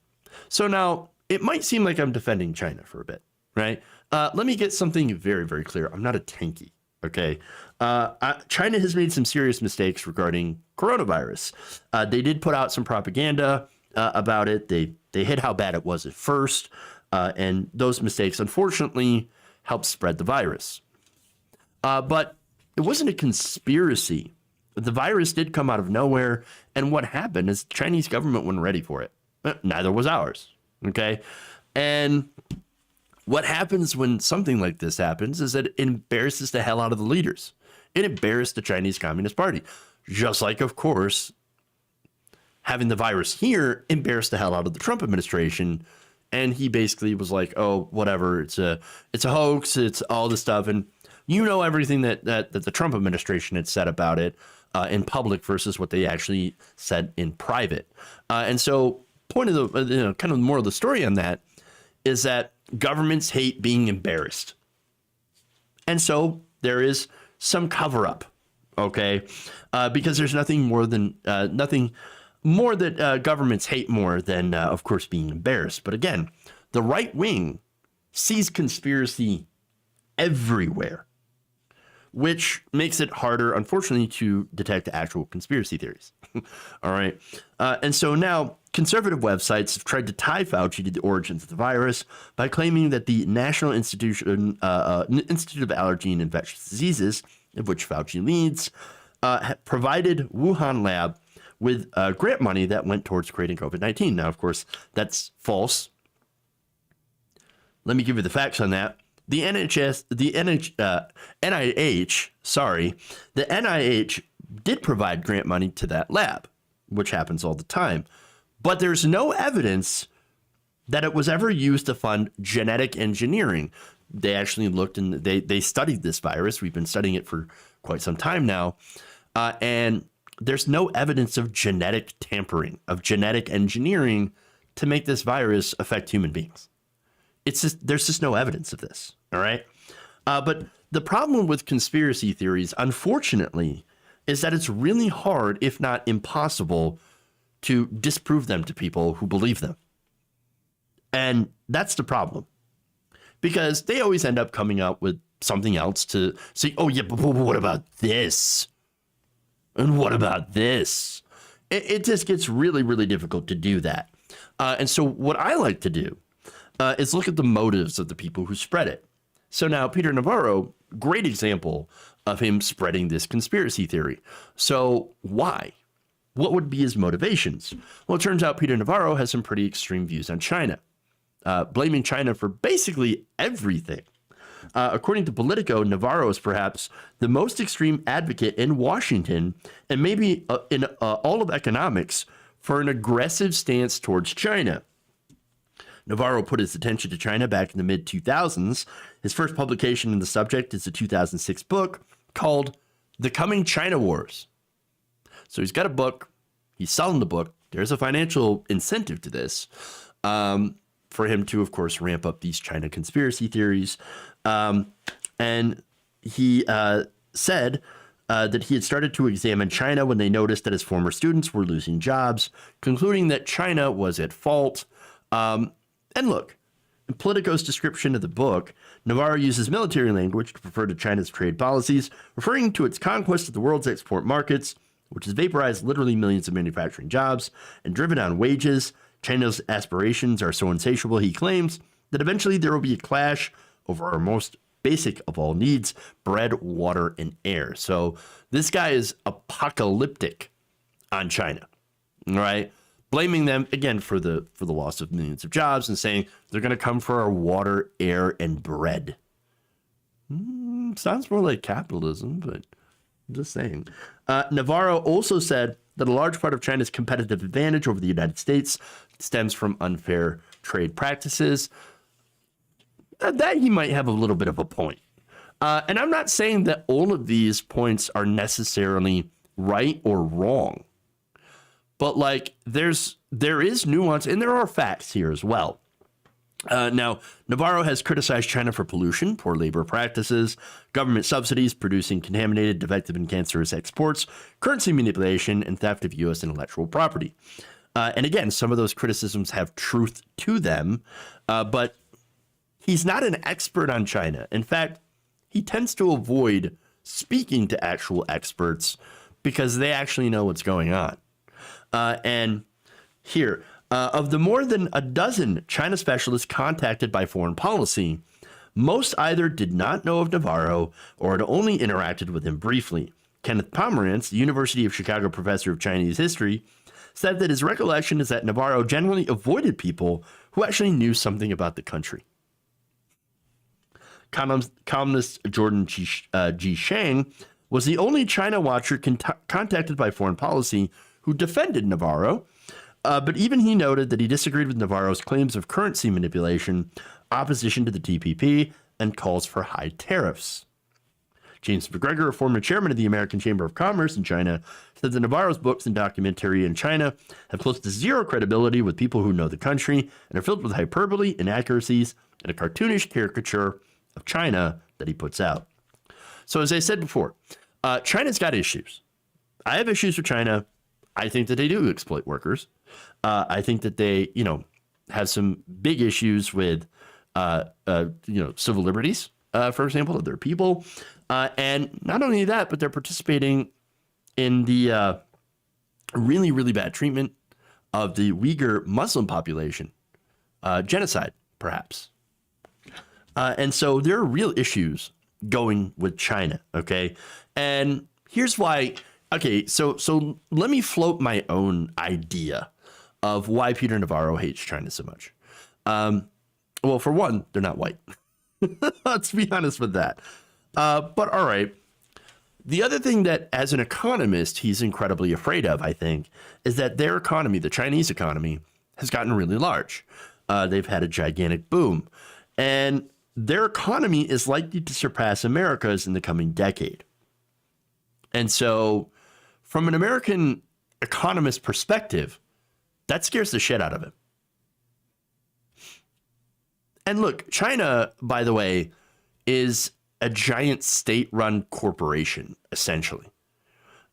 So now, it might seem like I'm defending China for a bit, right? Let me get something very, very clear. I'm not a tanky. Okay. China has made some serious mistakes regarding coronavirus. They did put out some propaganda about it. They hid how bad it was at first. And those mistakes, unfortunately, helped spread the virus. But it wasn't a conspiracy. The virus did come out of nowhere. And what happened is the Chinese government wasn't ready for it. Neither was ours. Okay. And what happens when something like this happens is that it embarrasses the hell out of the leaders. It embarrassed the Chinese Communist Party. Just like, of course, having the virus here embarrassed the hell out of the Trump administration. And he basically was like, oh, whatever, it's a hoax, it's all this stuff. And everything that the Trump administration had said about it in public versus what they actually said in private. And so point of the, kind of more of the story on that is that governments hate being embarrassed. And so there is some cover up, okay? Because there's nothing more that governments hate more than, of course, being embarrassed. But again, the right wing sees conspiracy everywhere, which makes it harder, unfortunately, to detect actual conspiracy theories. All right. And so now conservative websites have tried to tie Fauci to the origins of the virus by claiming that the National Institute of Allergy and Infectious Diseases, of which Fauci leads, provided Wuhan lab with grant money that went towards creating COVID-19. Now, of course, that's false. Let me give you the facts on that. The NIH did provide grant money to that lab, which happens all the time. But there's no evidence that it was ever used to fund genetic engineering. They actually looked and they studied this virus. We've been studying it for quite some time now. And there's no evidence of genetic tampering, of genetic engineering to make this virus affect human beings. There's just no evidence of this. All right. But the problem with conspiracy theories, unfortunately, is that it's really hard, if not impossible, to disprove them to people who believe them. And that's the problem, because they always end up coming up with something else to say, oh, yeah, but what about this? And what about this? It just gets really, really difficult to do that. And so what I like to do is look at the motives of the people who spread it. So now Peter Navarro, great example of him spreading this conspiracy theory. So why? What would be his motivations? Well, it turns out Peter Navarro has some pretty extreme views on China, blaming China for basically everything. According to Politico, Navarro is perhaps the most extreme advocate in Washington and maybe in all of economics for an aggressive stance towards China. Navarro put his attention to China back in the mid-2000s. His first publication in the subject is a 2006 book called The Coming China Wars. So he's got a book. He's selling the book. There's a financial incentive to this for him to, of course, ramp up these China conspiracy theories. And he said that he had started to examine China when they noticed that his former students were losing jobs, concluding that China was at fault. And look, in Politico's description of the book, Navarro uses military language to refer to China's trade policies, referring to its conquest of the world's export markets, which has vaporized literally millions of manufacturing jobs and driven down wages. China's aspirations are so insatiable, he claims, that eventually there will be a clash over our most basic of all needs, bread, water, and air. So this guy is apocalyptic on China, all right? Blaming them, again, for the loss of millions of jobs and saying they're going to come for our water, air, and bread. Sounds more like capitalism, but I'm just saying. Navarro also said that a large part of China's competitive advantage over the United States stems from unfair trade practices. That he might have a little bit of a point. And I'm not saying that all of these points are necessarily right or wrong. But like there is nuance and there are facts here as well. Now, Navarro has criticized China for pollution, poor labor practices, government subsidies producing contaminated, defective, and cancerous exports, currency manipulation, and theft of U.S. intellectual property. And again, some of those criticisms have truth to them, but he's not an expert on China. In fact, he tends to avoid speaking to actual experts because they actually know what's going on. And here, of the more than a dozen China specialists contacted by Foreign Policy, most either did not know of Navarro or had only interacted with him briefly. Kenneth Pomerantz, the University of Chicago professor of Chinese history, said that his recollection is that Navarro generally avoided people who actually knew something about the country. Columnist Jordan G. Shang was the only China watcher contacted by Foreign Policy who defended Navarro, but even he noted that he disagreed with Navarro's claims of currency manipulation, opposition to the TPP, and calls for high tariffs. James McGregor, a former chairman of the American Chamber of Commerce in China, said that Navarro's books and documentary in China have close to zero credibility with people who know the country and are filled with hyperbole, inaccuracies, and a cartoonish caricature of China that he puts out. So as I said before, China's got issues. I have issues with China. I think that they do exploit workers. I think that they, have some big issues with, civil liberties, for example, of their people. And not only that, but they're participating in the really, really bad treatment of the Uyghur Muslim population, genocide, perhaps. And so there are real issues going with China, okay? And here's why. Okay, so let me float my own idea of why Peter Navarro hates China so much. Well, for one, they're not white. Let's be honest with that. But all right. The other thing that, as an economist, he's incredibly afraid of, I think, is that their economy, the Chinese economy, has gotten really large. They've had a gigantic boom. And their economy is likely to surpass America's in the coming decade. And so, from an American economist perspective, that scares the shit out of him. And look, China, by the way, is a giant state-run corporation, essentially.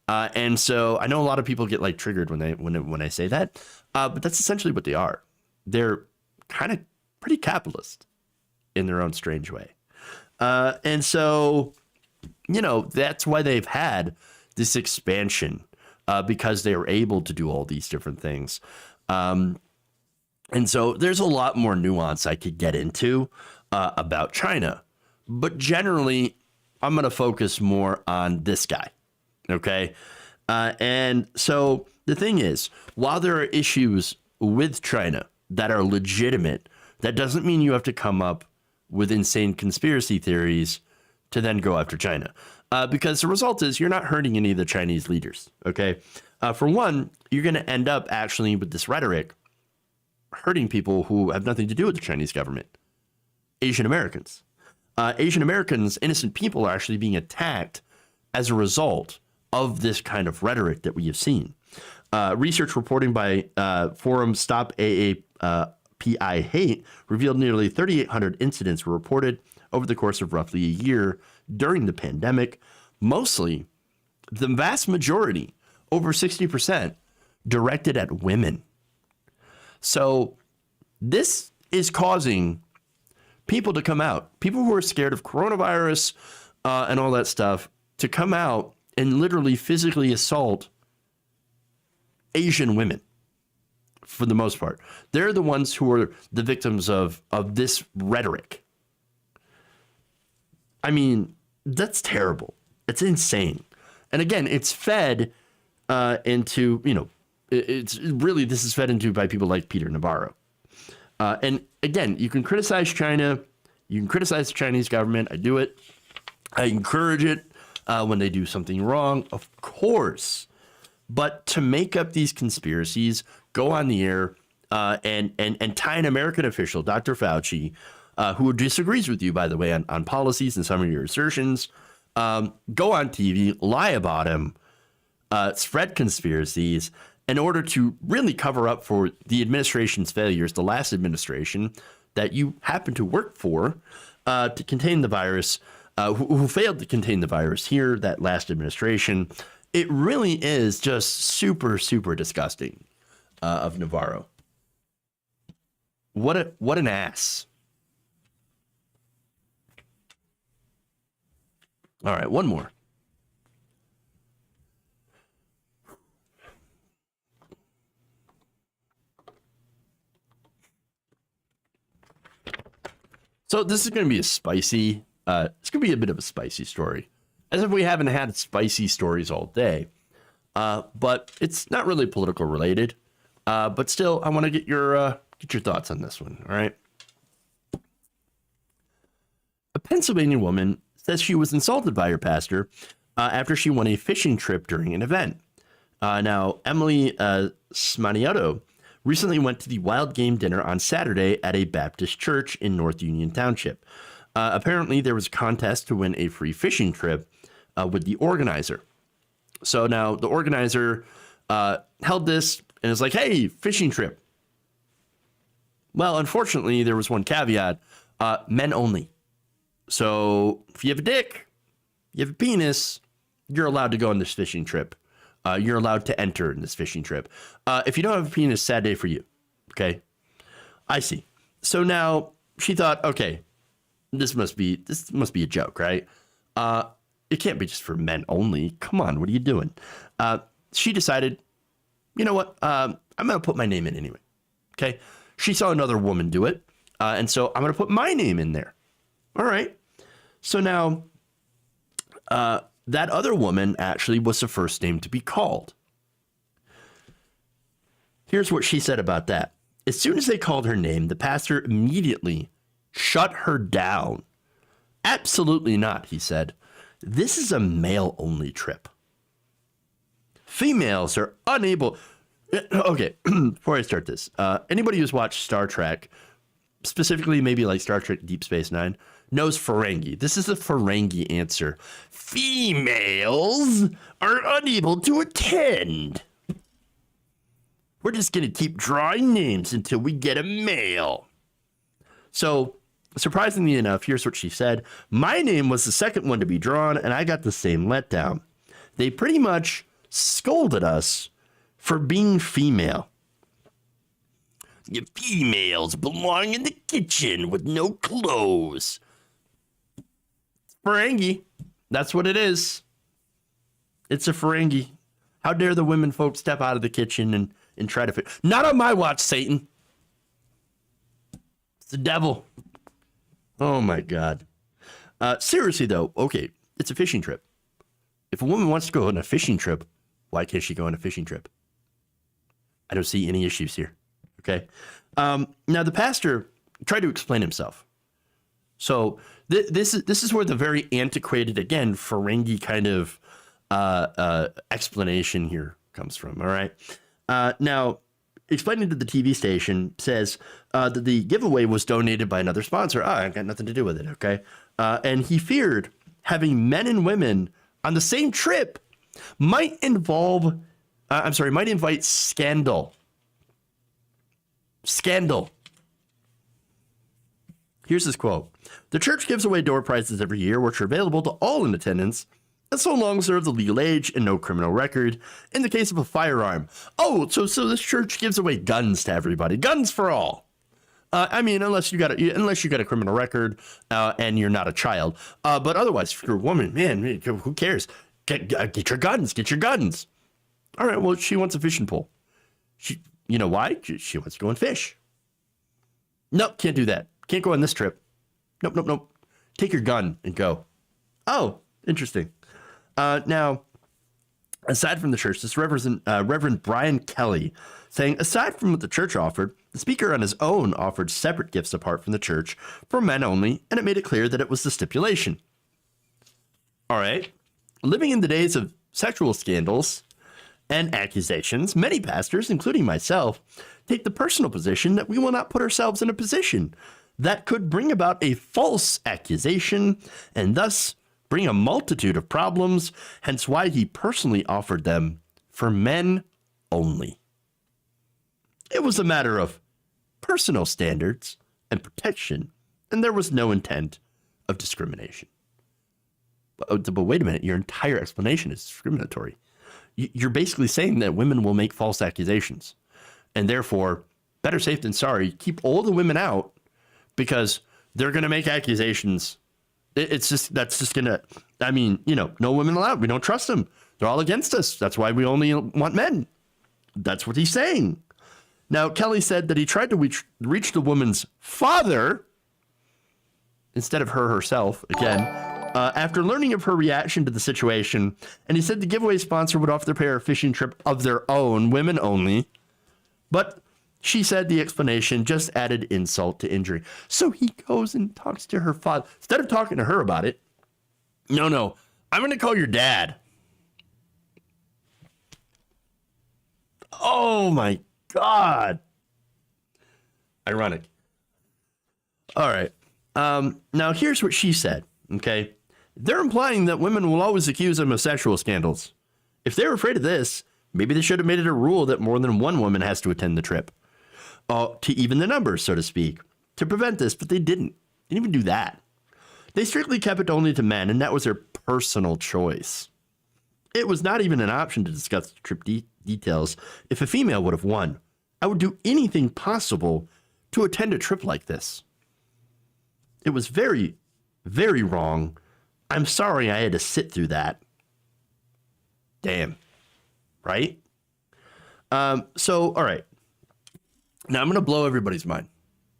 And so I know a lot of people get like triggered when I say that, but that's essentially what they are. They're kind of pretty capitalist in their own strange way. And so, that's why they've had this expansion, because they are able to do all these different things. And so there's a lot more nuance I could get into about China. But generally, I'm going to focus more on this guy. Okay. And so the thing is, while there are issues with China that are legitimate, that doesn't mean you have to come up with insane conspiracy theories to then go after China. Because the result is you're not hurting any of the Chinese leaders. Okay. For one, you're going to end up actually with this rhetoric hurting people who have nothing to do with the Chinese government. Asian Americans. Asian Americans, innocent people, are actually being attacked as a result of this kind of rhetoric that we have seen. Research reporting by forum Stop AAPI Hate revealed nearly 3,800 incidents were reported over the course of roughly a year during the pandemic. Mostly, the vast majority, over 60%, directed at women. So this is causing people to come out, people who are scared of coronavirus and all that stuff, to come out and literally physically assault Asian women for the most part. They're the ones who are the victims of this rhetoric. I mean, that's terrible. It's insane. And again, it's fed into, it's really, this is fed into by people like Peter Navarro. And again, you can criticize China. You can criticize the Chinese government. I do it. I encourage it when they do something wrong, of course. But to make up these conspiracies, go on the air and tie an American official, Dr. Fauci, who disagrees with you, by the way, on policies and some of your assertions, go on TV, lie about him, spread conspiracies in order to really cover up for the administration's failures, the last administration that you happen to work for, to contain the virus, who failed to contain the virus here, that last administration. It really is just super, super disgusting of Navarro. What an ass. All right, one more. So this is going to be a spicy, it's going to be a bit of a spicy story. As if we haven't had spicy stories all day. But it's not really political related. But still, I want to get your thoughts on this one, all right? A Pennsylvania woman says she was insulted by her pastor after she won a fishing trip during an event. Now, Emily Smaniotto recently went to the wild game dinner on Saturday at a Baptist church in North Union Township. Apparently, there was a contest to win a free fishing trip with the organizer. So now the organizer held this and is like, hey, fishing trip. Well, unfortunately, there was one caveat, men only. So if you have a dick, you have a penis, you're allowed to go on this fishing trip. You're allowed to enter in this fishing trip. If you don't have a penis, sad day for you. Okay. I see. So now she thought, okay, this must be a joke, right? It can't be just for men only. Come on, what are you doing? She decided, you know what? I'm going to put my name in anyway. Okay. She saw another woman do it. And so I'm going to put my name in there. All right. So now, that other woman actually was the first name to be called. Here's what she said about that. As soon as they called her name, the pastor immediately shut her down. Absolutely not, he said. This is a male-only trip. Females are unable... Okay, before I start this, anybody who's watched Star Trek, specifically maybe like Star Trek Deep Space Nine, knows Ferengi. This is the Ferengi answer. Females are unable to attend. We're just going to keep drawing names until we get a male. So, surprisingly enough, here's what she said. My name was the second one to be drawn, and I got the same letdown. They pretty much scolded us for being female. You females belong in the kitchen with no clothes. Ferengi. That's what it is. It's a Ferengi. How dare the women folks step out of the kitchen and try to fit. Not on my watch, Satan. It's the devil. Oh my God. Seriously though, okay, it's a fishing trip. If a woman wants to go on a fishing trip, why can't she go on a fishing trip? I don't see any issues here. Okay. Now the pastor tried to explain himself. So this is where the very antiquated, again, Ferengi kind of explanation here comes from. All right. Now, explaining to the TV station says that the giveaway was donated by another sponsor. I got nothing to do with it. Okay. And he feared having men and women on the same trip might invite scandal. Scandal. Here's his quote. The church gives away door prizes every year, which are available to all in attendance, and so long as they're of the legal age and no criminal record. In the case of a firearm. Oh, so this church gives away guns to everybody. Guns for all. Unless you got a criminal record and you're not a child. But otherwise, if you're a woman, man, who cares? Get your guns. Get your guns. All right, well, she wants a fishing pole. You know why? She wants to go and fish. Nope, can't do that. Can't go on this trip. Nope. Take your gun and go. Oh, interesting. Now, aside from the church, this Reverend Brian Kelly saying, aside from what the church offered, the speaker on his own offered separate gifts apart from the church for men only, and it made it clear that it was the stipulation. All right. Living in the days of sexual scandals and accusations, many pastors, including myself, take the personal position that we will not put ourselves in a position that could bring about a false accusation and thus bring a multitude of problems, hence why he personally offered them for men only. It was a matter of personal standards and protection, and there was no intent of discrimination. But wait a minute, your entire explanation is discriminatory. You're basically saying that women will make false accusations, and therefore, better safe than sorry, keep all the women out because they're going to make accusations. That's just going to, no women allowed. We don't trust them. They're all against us. That's why we only want men. That's what he's saying. Now, Kelly said that he tried to reach the woman's father instead of her herself, again, after learning of her reaction to the situation. And he said the giveaway sponsor would offer the pair a fishing trip of their own, women only. But she said the explanation just added insult to injury. So he goes and talks to her father. Instead of talking to her about it, no, I'm going to call your dad. Oh, my God. Ironic. All right. Now, here's what she said, okay? They're implying that women will always accuse them of sexual scandals. If they're afraid of this, maybe they should have made it a rule that more than one woman has to attend the trip. To even the numbers, so to speak, to prevent this, but they didn't. They didn't even do that. They strictly kept it only to men, and that was their personal choice. It was not even an option to discuss the trip details. If a female would have won, I would do anything possible to attend a trip like this. It was very, very wrong. I'm sorry I had to sit through that. Damn. Right? So, all right. Now, I'm going to blow everybody's mind.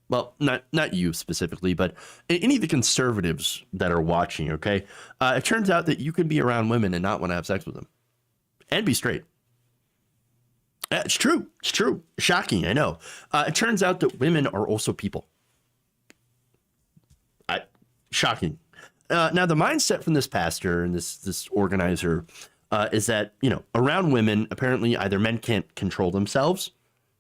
Well, not you specifically, but any of the conservatives that are watching, okay? It turns out that you can be around women and not want to have sex with them. And be straight. It's true. It's true. Shocking, I know. It turns out that women are also people. Shocking. Now, the mindset from this pastor and this organizer is that, around women, apparently either men can't control themselves,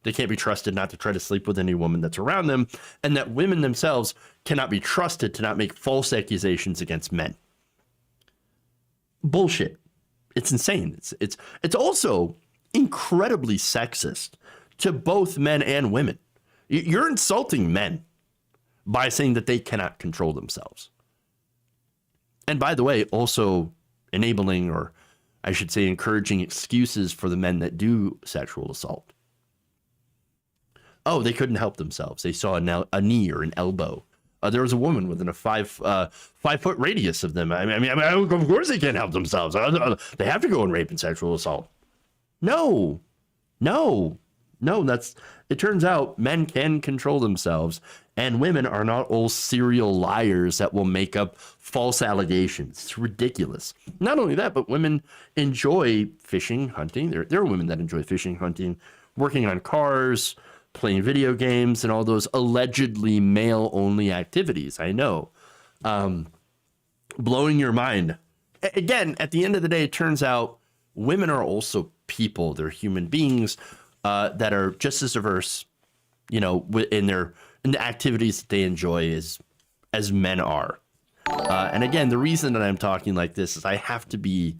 they can't be trusted not to try to sleep with any woman that's around them, and that women themselves cannot be trusted to not make false accusations against men. Bullshit. It's insane. It's also incredibly sexist to both men and women. You're insulting men by saying that they cannot control themselves. And by the way, also enabling, or I should say encouraging, excuses for the men that do sexual assault. Oh, they couldn't help themselves. They saw a knee or an elbow. There was a woman within a 5-foot radius of them. I mean, of course they can't help themselves. They have to go and rape and sexual assault. No, No, it turns out men can control themselves, and women are not all serial liars that will make up false allegations. It's ridiculous. Not only that, but women enjoy fishing, hunting. There are women that enjoy fishing, hunting, working on cars, playing video games, and all those allegedly male-only activities. I know. Blowing your mind. Again, at the end of the day, it turns out women are also people. They're human beings that are just as diverse, in the activities that they enjoy as men are. And again, the reason that I'm talking like this is I have to be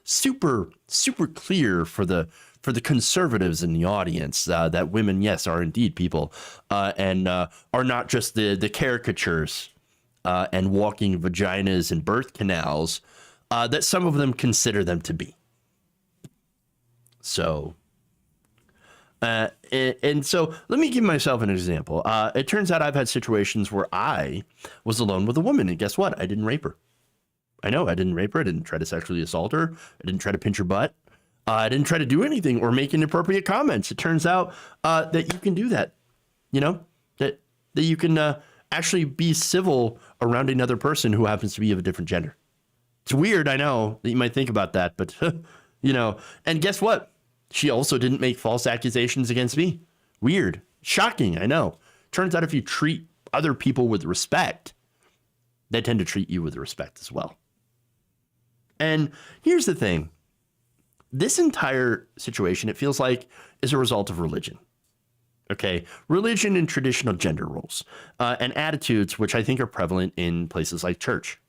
super, super clear for the conservatives in the audience that women, yes, are indeed people and are not just the caricatures and walking vaginas and birth canals that some of them consider them to be. So, and so let me give myself an example. It turns out I've had situations where I was alone with a woman, and guess what? I didn't rape her. I know I didn't rape her. I didn't try to sexually assault her. I didn't try to pinch her butt. I didn't try to do anything or make inappropriate comments. It turns out that you can do that, that you can actually be civil around another person who happens to be of a different gender. It's weird, I know, that you might think about that, but, and guess what? She also didn't make false accusations against me. Weird. Shocking, I know. Turns out if you treat other people with respect, they tend to treat you with respect as well. And here's the thing. This entire situation, it feels like, is a result of religion. Okay? Religion and traditional gender roles and attitudes, which I think are prevalent in places like church.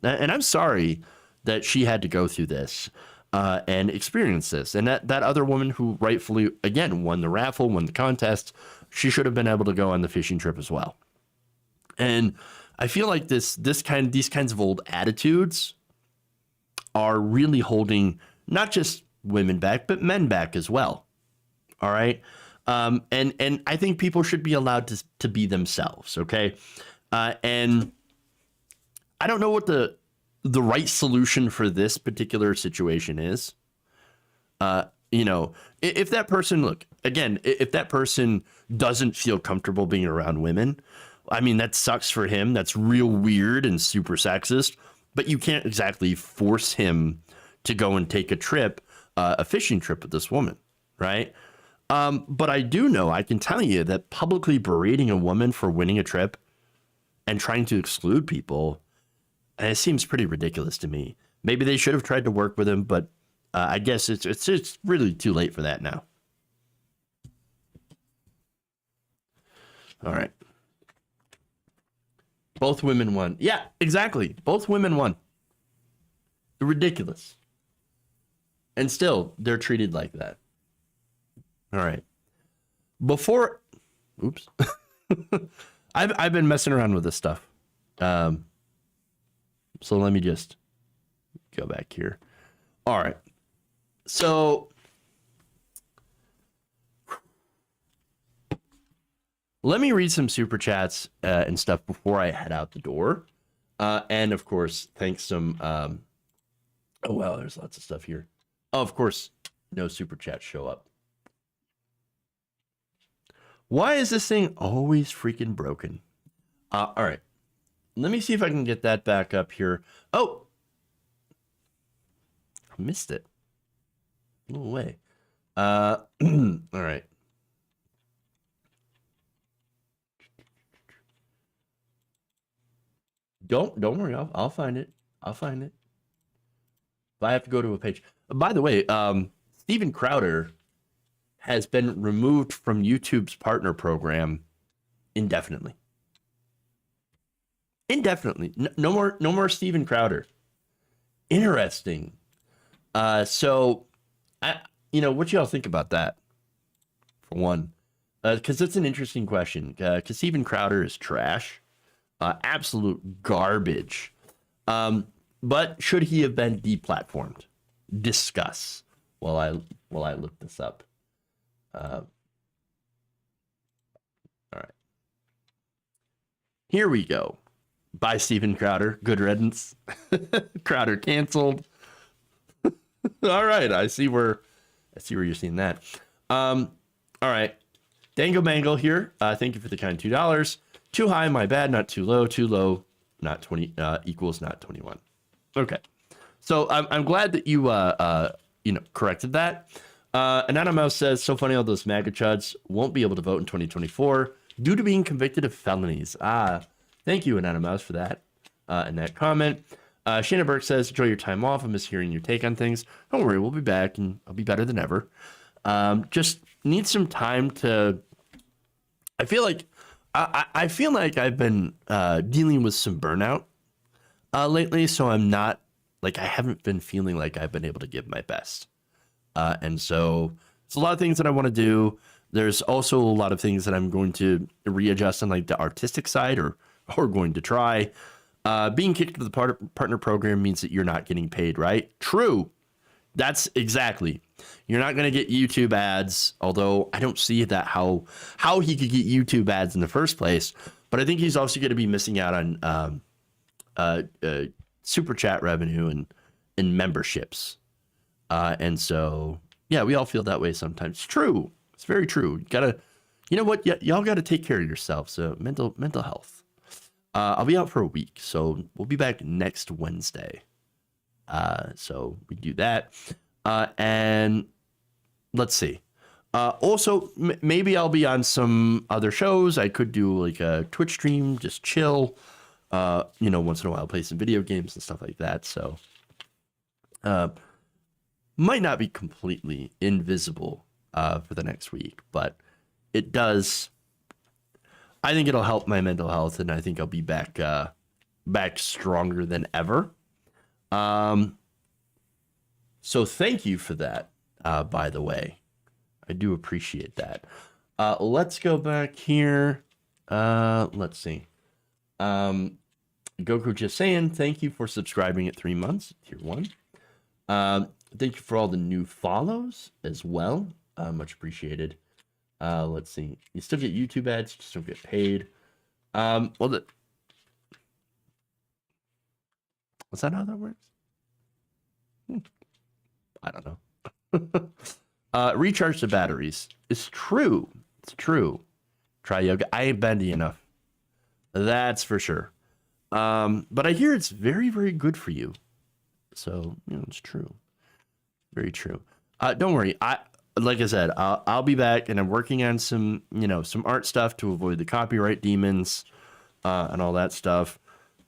And I'm sorry that she had to go through this and experience this. And that other woman who rightfully, again, won the raffle, won the contest, she should have been able to go on the fishing trip as well. And I feel like these kinds of old attitudes are really holding not just women back, but men back as well. All right. And I think people should be allowed to be themselves. Okay. And I don't know what the right solution for this particular situation is. If that person, if that person doesn't feel comfortable being around women, I mean, that sucks for him. That's real weird and super sexist, but you can't exactly force him to go and take a fishing trip with this woman, right? But I can tell you that publicly berating a woman for winning a trip and trying to exclude people, it seems pretty ridiculous to me. Maybe they should have tried to work with him, but I guess it's really too late for that now. All right. Both women won. Yeah, exactly. Both women won. Ridiculous. And still, they're treated like that. All right. Oops. I've been messing around with this stuff. So let me just go back here. All right. So let me read some super chats and stuff before I head out the door. And of course, thanks some. Oh, wow. There's lots of stuff here. Oh, of course, no super chats show up. Why is this thing always freaking broken? All right. Let me see if I can get that back up here. Oh, I missed it. No way. All right. Don't worry. I'll find it. I'll find it. If I have to go to a page. By the way, Steven Crowder has been removed from YouTube's partner program indefinitely. Indefinitely. No more Steven Crowder. Interesting. So, what y'all think about that? For one, because it's an interesting question. Because Steven Crowder is trash, absolute garbage. But should he have been deplatformed? Discuss. While I look this up. All right. Here we go. Bye, Steven Crowder. Good riddance. Crowder canceled. All right. I see where you're seeing that. All right. Dango Mango here. Thank you for the kind $2. Too high, my bad. Not too low. Too low, not 20 equals not 21. Okay. So I'm glad that you corrected that. Anonymous says, so funny all those MAGA chuds won't be able to vote in 2024 due to being convicted of felonies. Thank you, Anonymous, for that and that comment. Shana Burke says, enjoy your time off. I miss hearing your take on things. Don't worry, we'll be back and I'll be better than ever. Just need some time to. I feel like I've been dealing with some burnout lately, so I'm not I haven't been feeling like I've been able to give my best. And so it's a lot of things that I want to do. There's also a lot of things that I'm going to readjust on the artistic side or going to try. Being kicked to the partner program means that you're not getting paid, right? True. That's exactly. You're not going to get YouTube ads, although I don't see that how he could get YouTube ads in the first place. But I think he's also going to be missing out on super chat revenue and memberships. And so, yeah, we all feel that way sometimes. It's true. It's very true. You gotta, you know what? Y'all got to take care of yourself. So mental health. I'll be out for a week, so we'll be back next Wednesday. So we do that. And let's see. Also, maybe I'll be on some other shows. I could do a Twitch stream, just chill. Once in a while, play some video games and stuff like that. So, might not be completely invisible for the next week, but it does. I think it'll help my mental health, and I think I'll be back stronger than ever. So thank you for that, by the way. I do appreciate that. Let's go back here. Let's see. Goku just saying, thank you for subscribing at 3 months, tier 1. Thank you for all the new follows as well. Much appreciated. Let's see. You still get YouTube ads, you just don't get paid. Was that how that works? I don't know. Recharge the batteries. It's true. It's true. Try yoga. I ain't bendy enough. That's for sure. But I hear it's very, very good for you. So, it's true. Very true. Don't worry. Like I said, I'll be back, and I'm working on some art stuff to avoid the copyright demons, and all that stuff.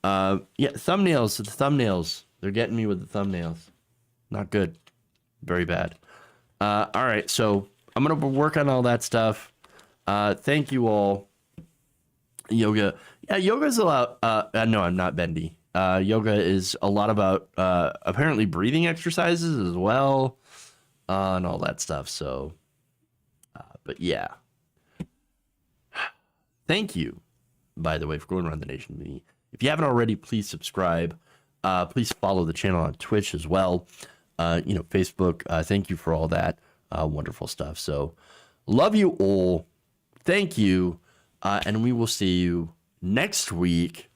Thumbnails. The thumbnails. They're getting me with the thumbnails. Not good. Very bad. All right. So I'm going to work on all that stuff. Thank you all. Yoga. Yeah, yoga's a lot. No, I'm not bendy. Yoga is a lot about apparently breathing exercises as well, and all that stuff. So, but yeah. Thank you, by the way, for going around the nation with me. If you haven't already, please subscribe. Please follow the channel on Twitch as well. Facebook. Thank you for all that wonderful stuff. So, love you all. Thank you. And we will see you next week.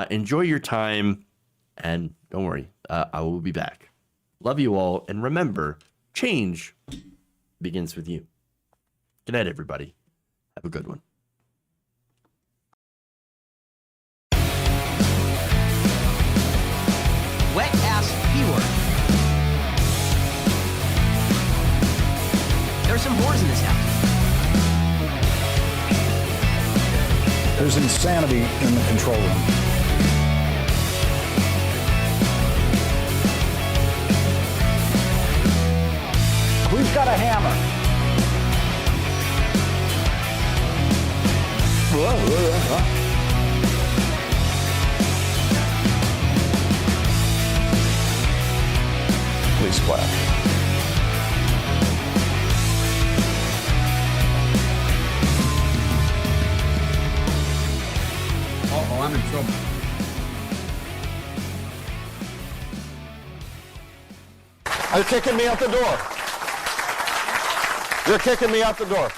Enjoy your time, and don't worry, I will be back. Love you all, and remember, change begins with you. Good night, everybody. Have a good one. Wet ass P-word. There's some whores in this house. There's insanity in the control room. Who's got a hammer? Please clap. Uh-oh, I'm in trouble. They're kicking me out the door. They're kicking me out the door.